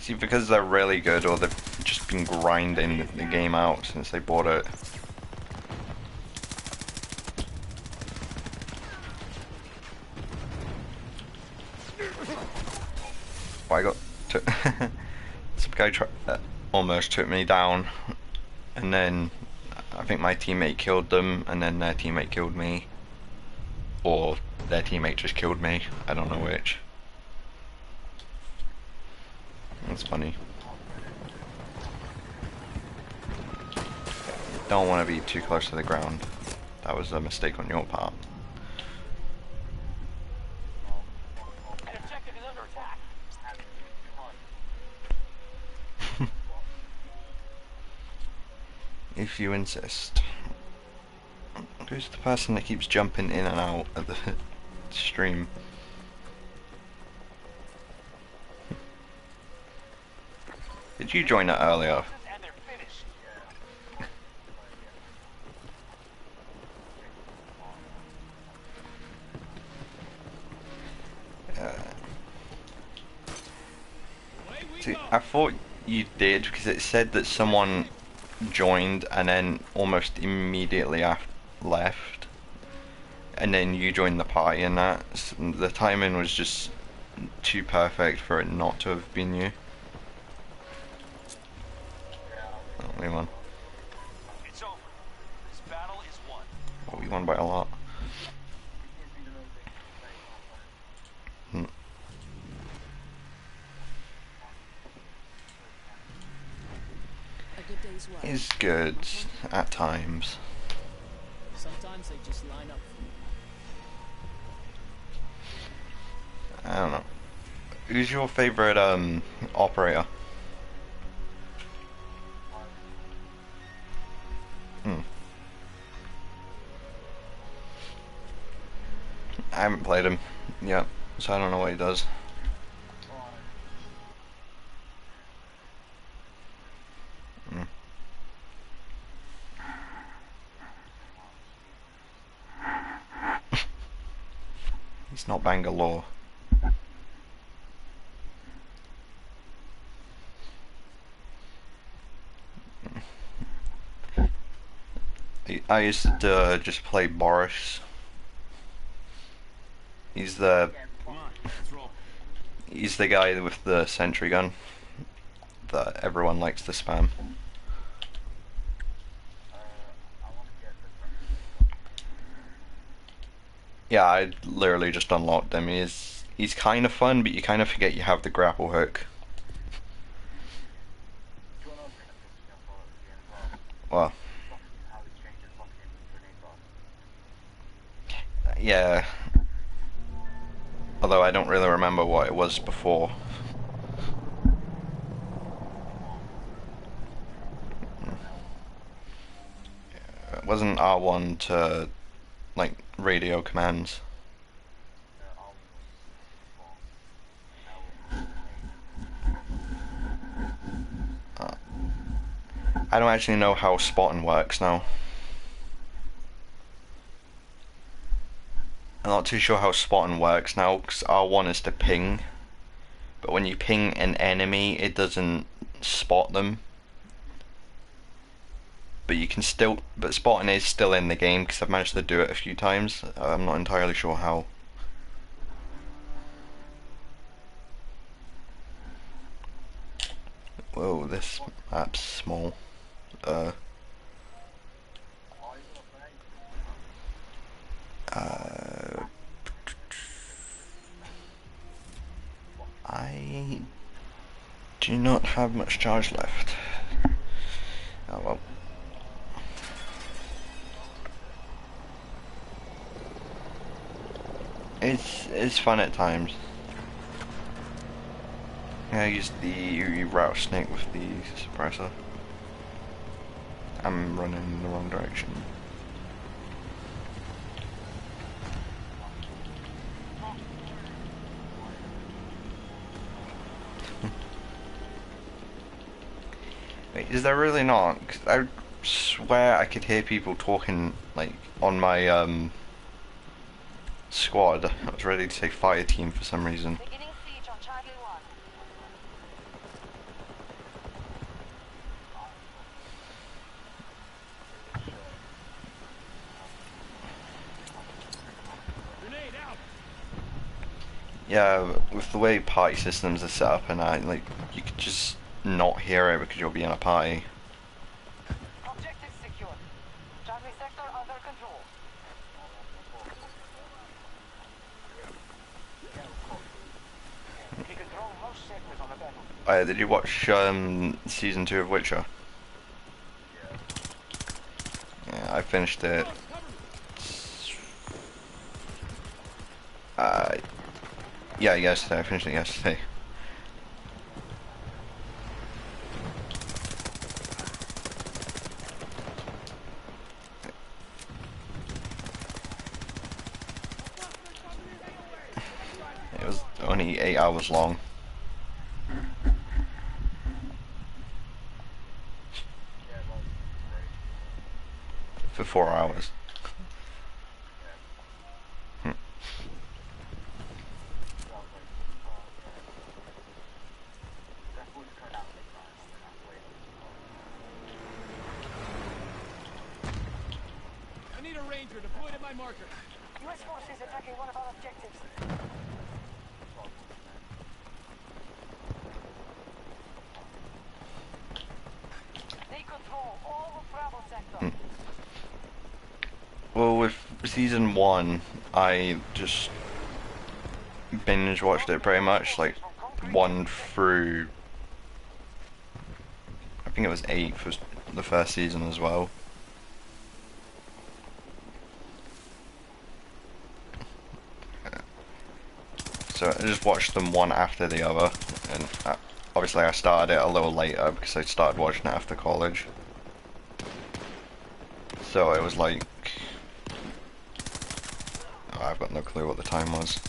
See, because they're really good, or they've just been grinding the game out since they bought it. I got some guy almost took me down, and then I think my teammate killed them, and then their teammate killed me, or their teammate just killed me. I don't know which. That's funny. Don't want to be too close to the ground. That was a mistake on your part. An objective is under attack. If you insist. Who's the person that keeps jumping in and out of the stream? Did you join it earlier? And they're finished. See, I thought you did because it said that someone joined and then almost immediately left, and then you joined the party, and that the timing was just too perfect for it not to have been you. Oh, we won. It's over. This battle is won. Oh, we won by a lot. Hmm. A good day's work. Is good at times. Sometimes they just line up for you. I don't know. Who's your favorite operator? I haven't played him yet, so I don't know what he does. He's not Bangalore. I used to just play Boris. He's the Come on, let's roll. he's the guy with the sentry gun that everyone likes to spam. Yeah, I literally just unlocked him. He's kind of fun, but you kind of forget you have the grapple hook. Well, yeah. Although I don't really remember what it was before. It wasn't R1 to, like, radio commands. I don't actually know how spotting works now. I'm not too sure how spotting works now, because R1 is to ping, but when you ping an enemy, it doesn't spot them. But you can still, but spotting is still in the game, because I've managed to do it a few times. I'm not entirely sure how. Whoa, this map's small. I do not have much charge left. Oh well. It's fun at times. Yeah, I use the rattlesnake with the suppressor. I'm running in the wrong direction. Wait, is there really not? 'Cause I swear I could hear people talking like on my squad. I was ready to say fire team for some reason. Beginning siege on Charlie 1. Grenade out. Yeah, with the way party systems are set up and I like you could just not hear it because you'll be in a party. Objective secured. Charlie sector under control. We control most sectors on the battle. Did you watch season 2 of Witcher? Yeah, I finished it. Yeah, yesterday. I finished it yesterday. It was only 8 hours long. For 4 hours. I need a ranger deployed at my marker. U.S. forces attacking one of our objectives. They control all of Bravo sector. Well, with season 1, I just binge watched it pretty much, like 1 through, I think it was 8 for the first season as well. So I just watched them one after the other, and obviously I started it a little later because I started watching it after college. So it was like, oh, I've got no clue what the time was.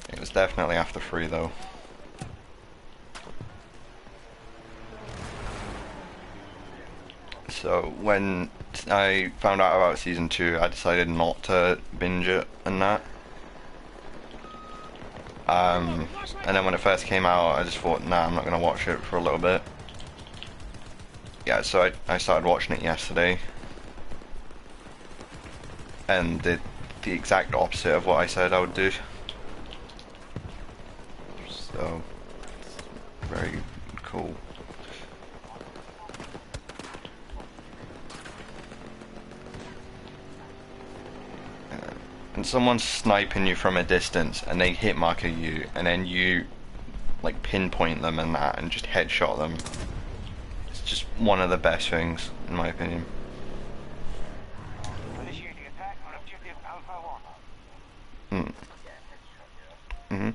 It was definitely after 3 though. So when I found out about season 2, I decided not to binge it and that. And then when it first came out, I just thought, nah, I'm not going to watch it for a little bit. Yeah, so I started watching it yesterday. And did the exact opposite of what I said I would do. So, very cool. And someone's sniping you from a distance and they hit marker you and then you like pinpoint them and that and just headshot them. It's just one of the best things in my opinion. Initiating attack on objective Alpha 1. Mhm.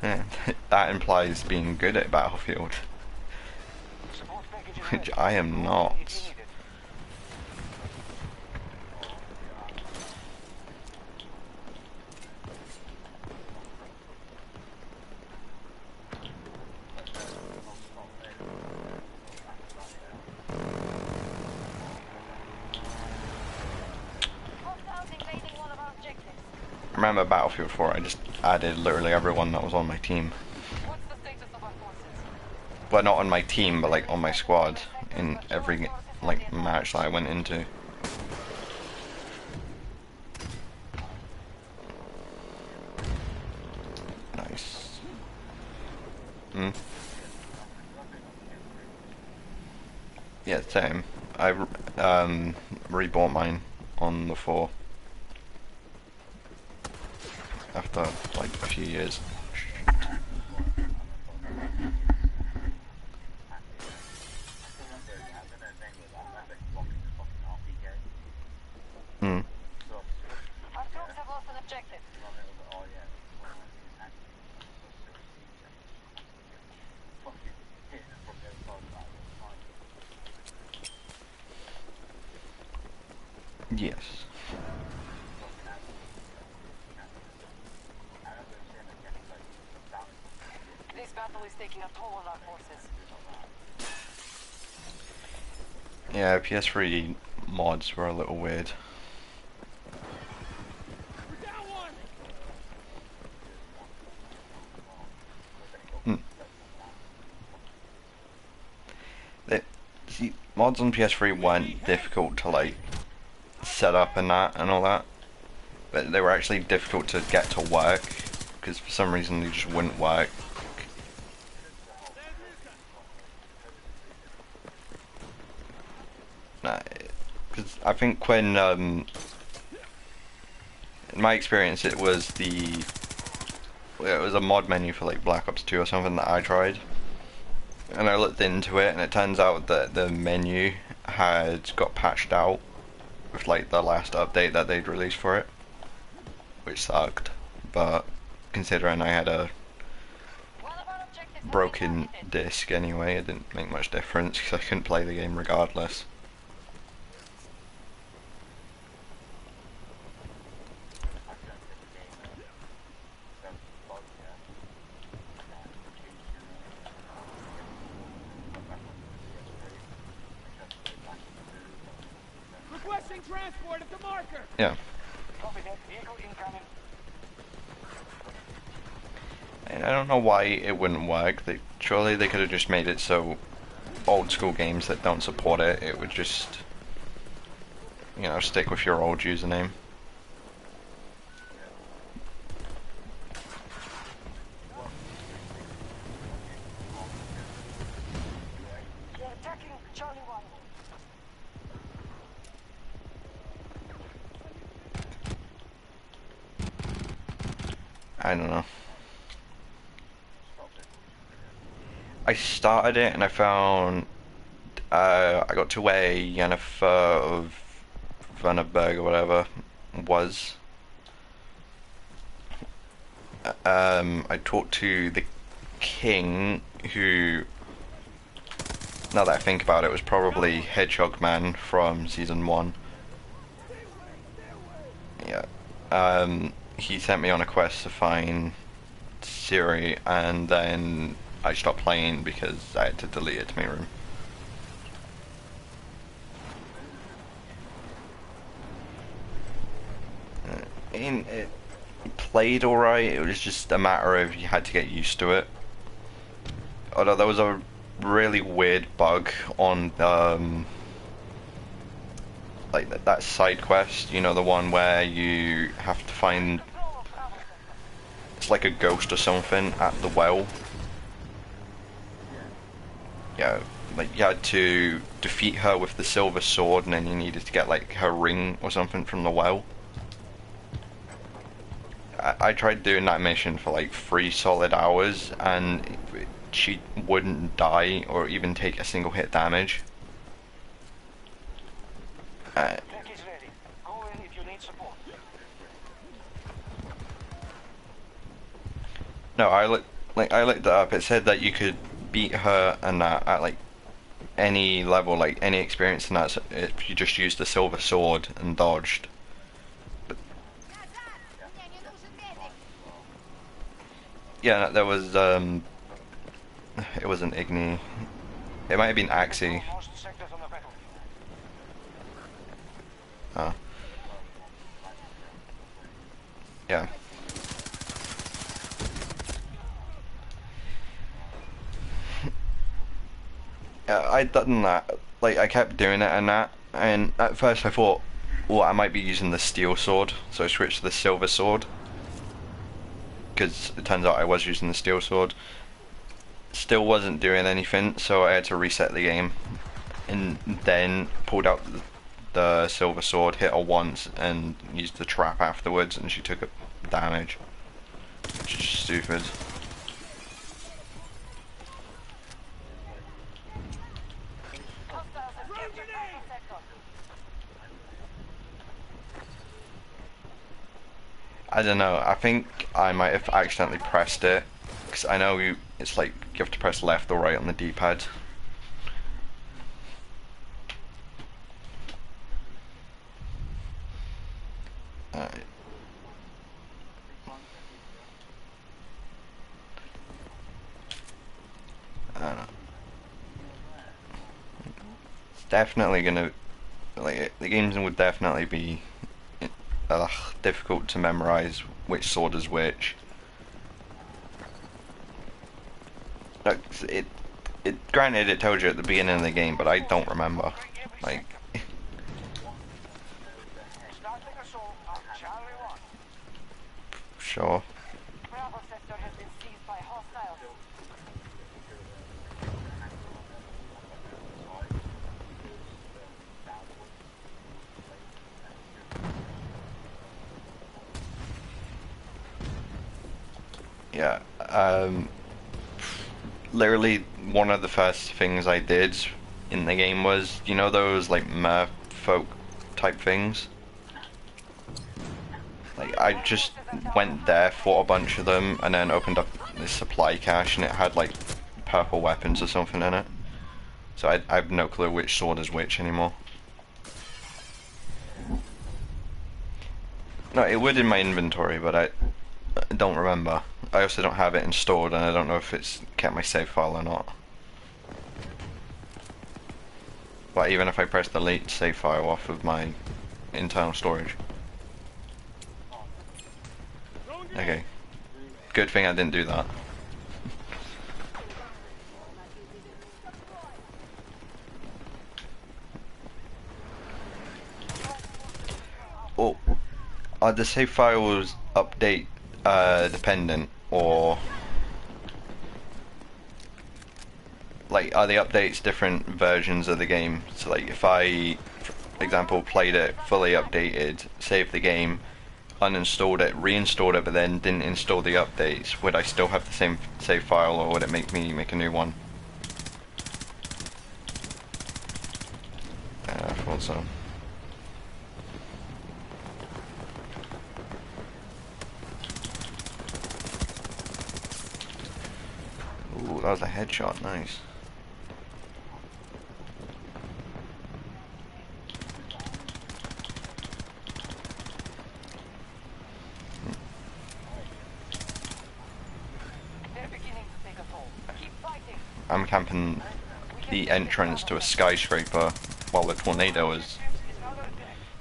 Yeah, that implies being good at Battlefield, Support package is which ready. I am not. If you need it. Hostiles invading one of our objectives. Remember Battlefield 4, I just added literally everyone that was on my team. What's the status of our forces? Well, not on my team, but like on my squad in every like match that I went into. Nice. Yeah, same. I rebought mine on the 4 after like a few years. objective. Yes. This battle is taking a toll on our forces. Yeah, PS3 mods were a little weird. We're down one. See, mods on PS3 weren't difficult to like set up and that and all that, but they were actually difficult to get to work because for some reason they just wouldn't work. Because I think when in my experience it was a mod menu for like Black Ops 2 or something that I tried, and I looked into it and it turns out that the menu had got patched out with like the last update that they'd released for it, which sucked, but considering I had a One of our objectives has been broken targeted. disc anyway, it didn't make much difference because I couldn't play the game regardless. Requesting transport at the marker. Yeah. Copy that. Vehicle incoming. And I don't know why it wouldn't work. Surely they could have just made it so old school games that don't support it, it would just, you know, stick with your old username. You're attacking Charlie 1. I don't know. I started it and I found I got to where Yennefer of Vandenberg or whatever was. I talked to the king, who, now that I think about it, was probably Hedgehog Man from season 1. Yeah. He sent me on a quest to find Ciri, and then I stopped playing because I had to delete it to my room. It played alright, it was just a matter of you had to get used to it. Although there was a really weird bug on like that side quest, you know, the one where you have to find, it's like a ghost or something at the well. Yeah, like you had to defeat her with the silver sword and then you needed to get like her ring or something from the well. I tried doing that mission for like 3 solid hours and she wouldn't die or even take a single hit damage. Package ready. Go in if you need support. No, I looked it up. It said that you could beat her and that at like any level, like any experience, and that's if you just used the silver sword and dodged. Назад! Мне не нужен медик! Yeah, there was it wasn't Igni. It might have been Axie. Most sectors on the battlefield. Oh. Yeah. Yeah, I'd done that. Like, I kept doing it and that, and at first I thought, well, I might be using the steel sword, so I switched to the silver sword. Because it turns out I was using the steel sword. Still wasn't doing anything, so I had to reset the game. And then pulled out the silver sword, hit her once, and used the trap afterwards, and she took a damage. Which is stupid. Hostiles have captured Alpha sector. I don't know. I think I might have accidentally pressed it because I know it's like you have to press left or right on the D-pad. Alright. I don't know. It's definitely gonna the games would definitely be difficult to memorize which sword is which. Like, granted it tells you at the beginning of the game, but I don't remember. Like, Starting assault on Charlie 1. sure. Bravo sector has been seized by hostiles. Yeah. Literally one of the first things I did in the game was, you know those like merfolk type things? Like I just went there, fought a bunch of them, and then opened up this supply cache and it had like purple weapons or something in it. So I have no clue which sword is which anymore. No, it would in my inventory, but I don't remember. I also don't have it installed, and I don't know if it's kept my save file or not. But even if I press delete save file off of my internal storage. Okay. Good thing I didn't do that. Oh, are the save files update dependent, or like are the updates different versions of the game? So like if I, for example, played it fully updated, saved the game, uninstalled it, reinstalled it, but then didn't install the updates, would I still have the same save file, or would it make me make a new one? I thought so. Ooh, that was a headshot, nice. They're beginning to take a toll. Keep fighting. I'm camping the entrance to a skyscraper while the tornado is Is under attack.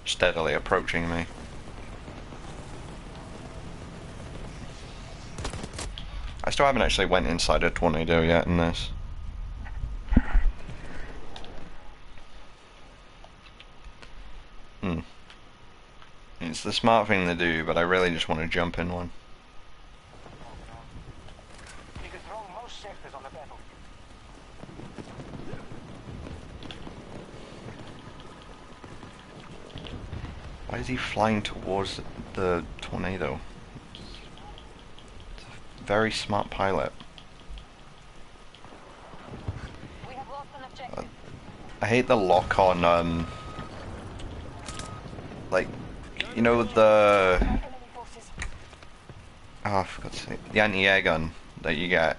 steadily approaching me. I still haven't actually went inside a tornado yet in this. It's the smart thing to do, but I really just want to jump in one. You can throw most sectors on the battlefield. Why is he flying towards the tornado? It's a very smart pilot. We have lost an objective. I hate the lock on, like, you know the, Enemy forces. oh, for God's sake, the anti-air gun that you get.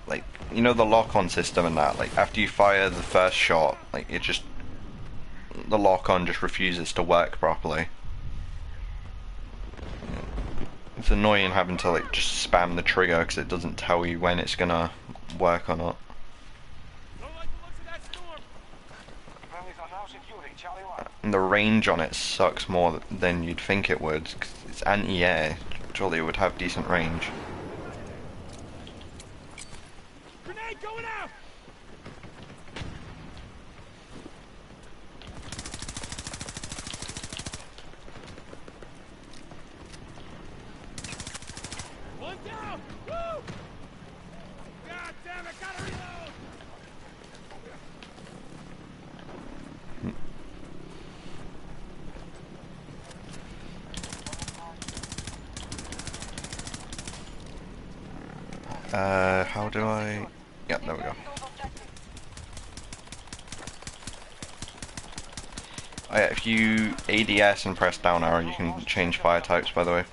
Like, you know the lock-on system and that, like, after you fire the first shot, like, it just, the lock-on just refuses to work properly. It's annoying having to, like, just spam the trigger because it doesn't tell you when it's gonna work or not. Don't like the looks of that storm. Friendlies are now securing Charlie 1. And the range on it sucks more than you'd think it would, because it's anti-air. Surely it would have decent range. Grenade going out. One down. Woo! God damn it! Gotta reload. How do I... Yep, there we go. If you ADS and press down arrow, you can change fire types, by the way.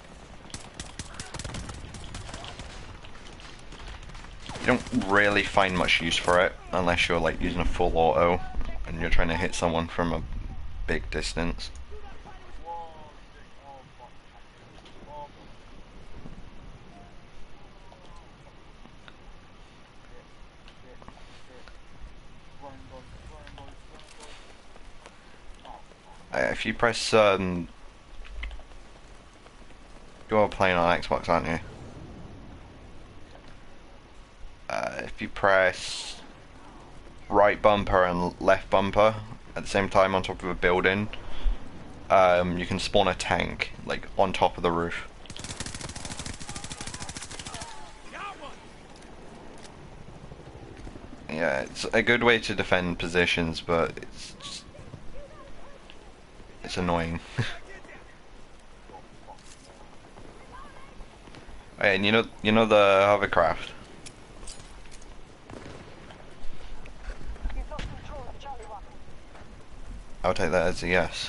You don't really find much use for it unless you're like using a full auto and you're trying to hit someone from a big distance. If you press you're playing on Xbox, aren't you? If you press right bumper and left bumper at the same time on top of a building, you can spawn a tank like on top of the roof. Yeah, it's a good way to defend positions, but it's annoying. And you know the hovercraft. We've lost control of Charlie 1. I'll take that as a yes.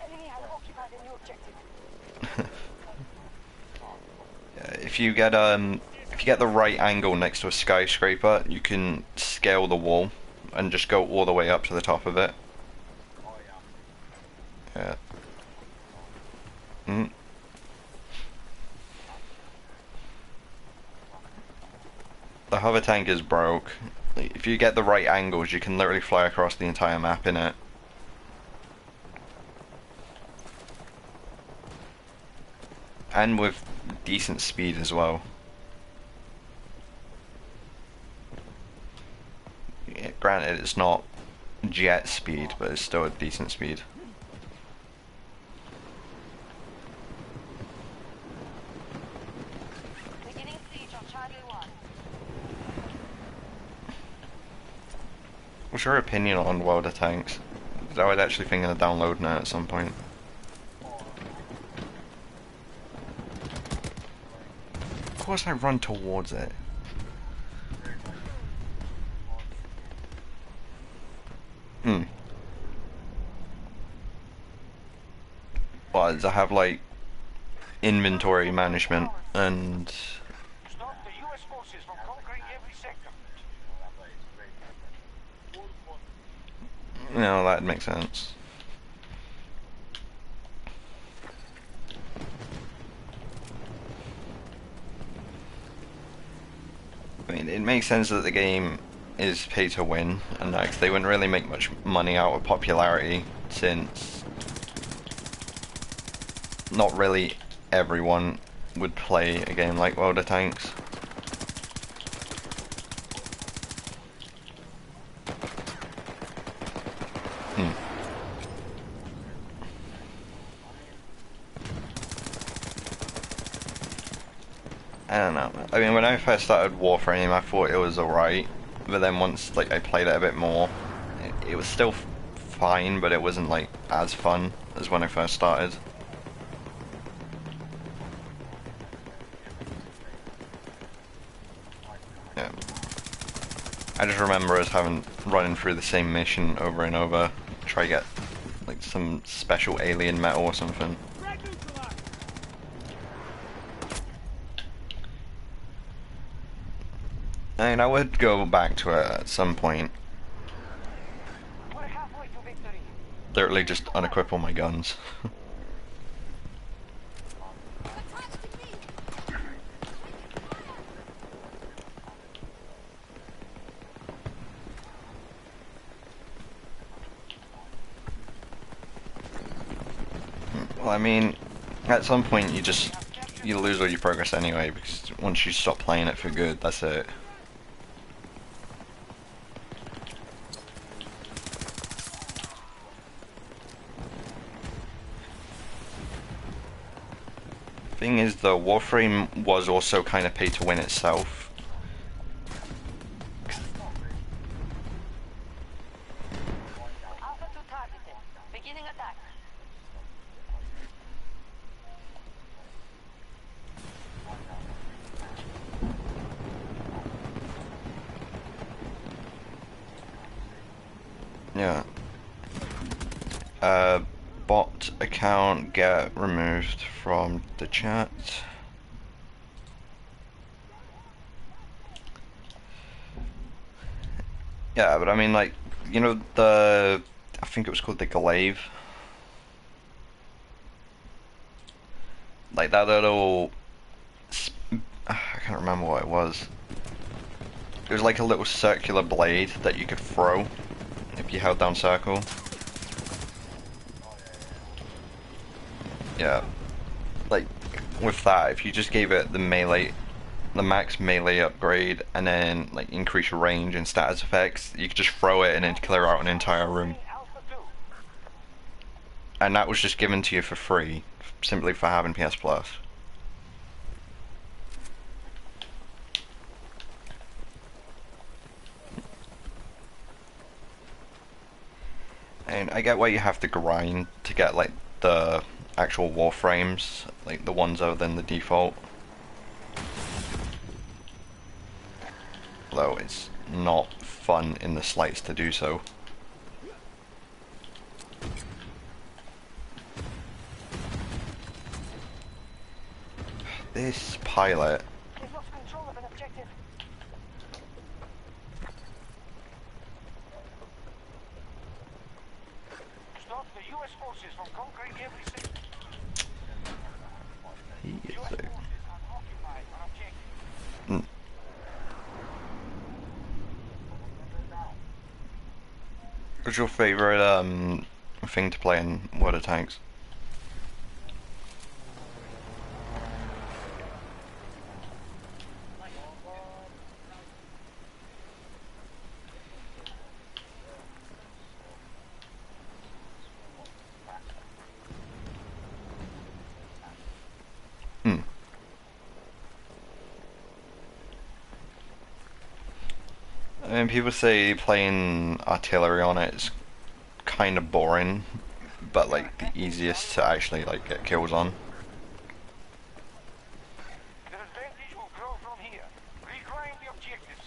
Enemy has occupied a new objective. If you get the right angle next to a skyscraper, you can scale the wall and just go all the way up to the top of it. Yeah. Mm. The hover tank is broke. If you get the right angles, you can literally fly across the entire map in it. And with decent speed as well. Yeah, granted, it's not jet speed, but it's still a decent speed. Beginning siege on Charlie 1. What's your opinion on welder tanks? I was actually thinking of downloading it at some point. Of course I run towards it. Well, I have like inventory management and Stop the U.S. forces from conquering every sector. that makes sense. I mean, it makes sense that the game is pay to win, and like they wouldn't really make much money out of popularity since not really everyone would play a game like World of Tanks. I don't know. I mean, when I first started Warframe, I thought it was alright, but then once like I played it a bit more, it was still fine, but it wasn't like as fun as when I first started. Yeah. I just remember us running through the same mission over and over, try to get like some special alien metal or something. Red neutralized. I mean, I would go back to it at some point. We're halfway to victory. Literally just unequip all my guns. Attached to me! Well, I mean, at some point you lose all your progress anyway, because once you stop playing it for good, that's it. Thing is, though, Warframe was also kind of pay to win itself. Alpha 2 targeted. Beginning attack. Yeah. Bot account get removed from the chat. Yeah, but I mean, like, you know, I think it was called the Glaive. Like that little, I can't remember what it was. It was like a little circular blade that you could throw if you held down circle. Yeah. Like, with that, if you just gave it the melee, the max melee upgrade, and then, like, increase your range and status effects, you could just throw it and then clear out an entire room. Alpha 2. And that was just given to you for free, simply for having PS Plus. And I get why you have to grind to get, like, the actual warframes, like the ones other than the default. Though it's not fun in the slightest to do so. This pilot. We've lost control of an objective. Stop the U.S. forces from conquering every sector. He is U.S. a forces are occupied an objective. What's your favorite thing to play in World of Tanks? I mean, people say playing artillery on it is kind of boring, but like the easiest to actually like get kills on. The advantage will grow from here. Reclaim the objectives.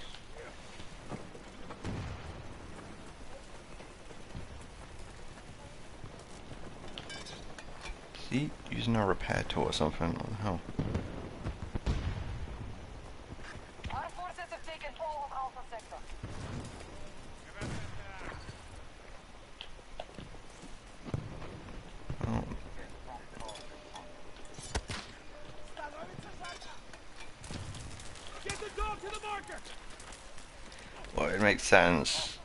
Is he using a repair tool or something? What the hell? Our forces have taken all of Alpha Sector. Oh. Get the dog to the marker! Well, it makes sense.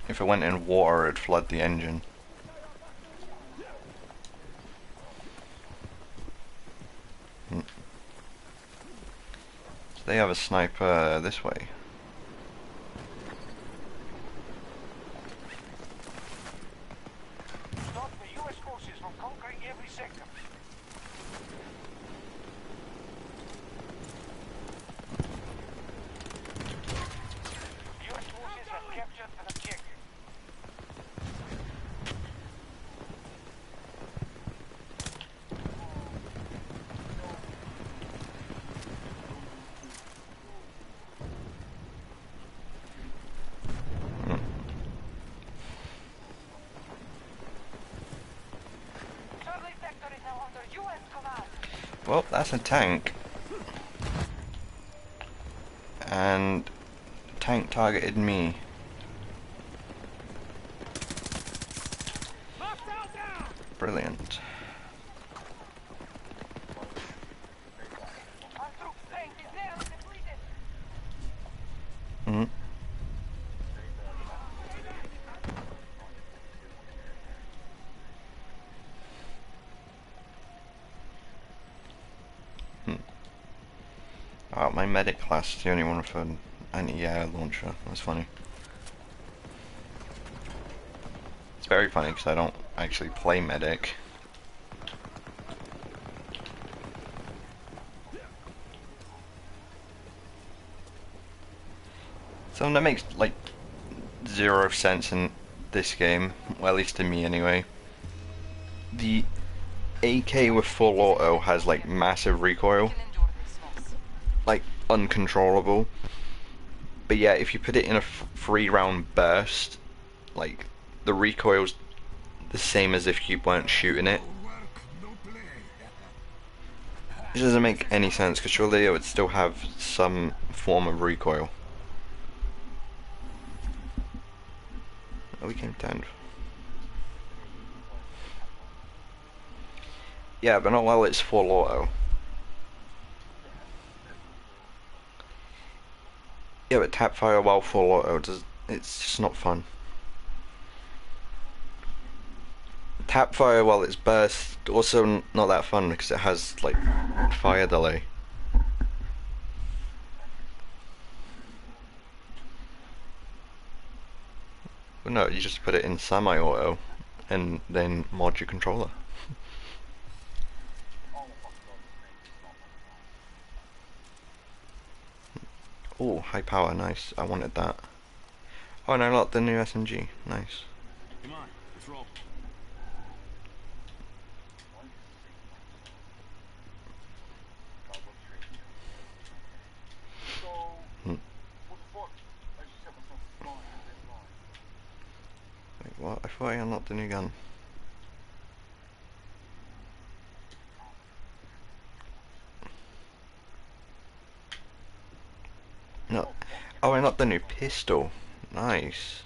If it went in water, it'd flood the engine. So they have a sniper this way. Stop the U.S. forces from conquering every sector. U.S. forces have captured an objective. Charlie sector is now under U.S. command. Well, that's a tank. And tank targeted me. Hostile down! Brilliant. Our troop strength is nearly depleted. Hmm. Oh, my medic class is the only one with an anti-air launcher. That's funny. It's very funny because I don't actually play medic. So that makes like 0 sense in this game, well, at least to me anyway. The AK with full auto has like massive recoil, like uncontrollable. But yeah, if you put it in a 3-round burst, like the recoil's the same as if you weren't shooting it. It doesn't make any sense because surely it would still have some form of recoil. Oh, we came down. Yeah, but not while it's full auto. Yeah, but tap fire while full auto it's just not fun. Tap fire while it's burst, also not that fun because it has like fire delay. Well, no, you just put it in semi-auto and then mod your controller. Oh, high power, nice. I wanted that. Oh, and I got the new SMG, nice. Come on, let's roll. Wait, what? I thought I unlocked the new gun. No. Oh, I unlocked the new pistol. Nice.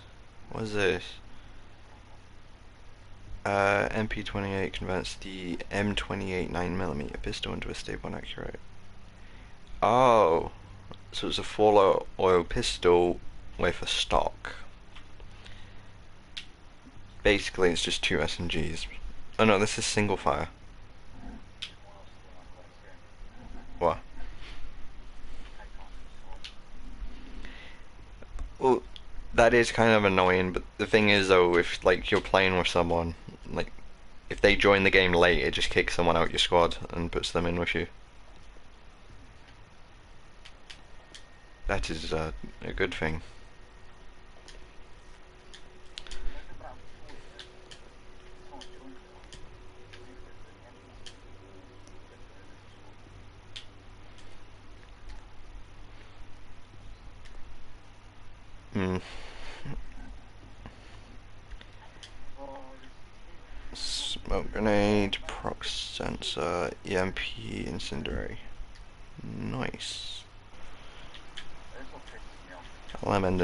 What is this? MP28 converts the M28 9mm pistol into a stable and accurate. Oh, so it's a full auto pistol with a stock. Basically, it's just two SMGs. Oh no, this is single fire. What? Well, that is kind of annoying, but the thing is though, if like you're playing with someone, like if they join the game late, it just kicks someone out your squad and puts them in with you. That is a good thing. Hmm. Smoke grenade, proc sensor, EMP, incendiary. Nice. I'll end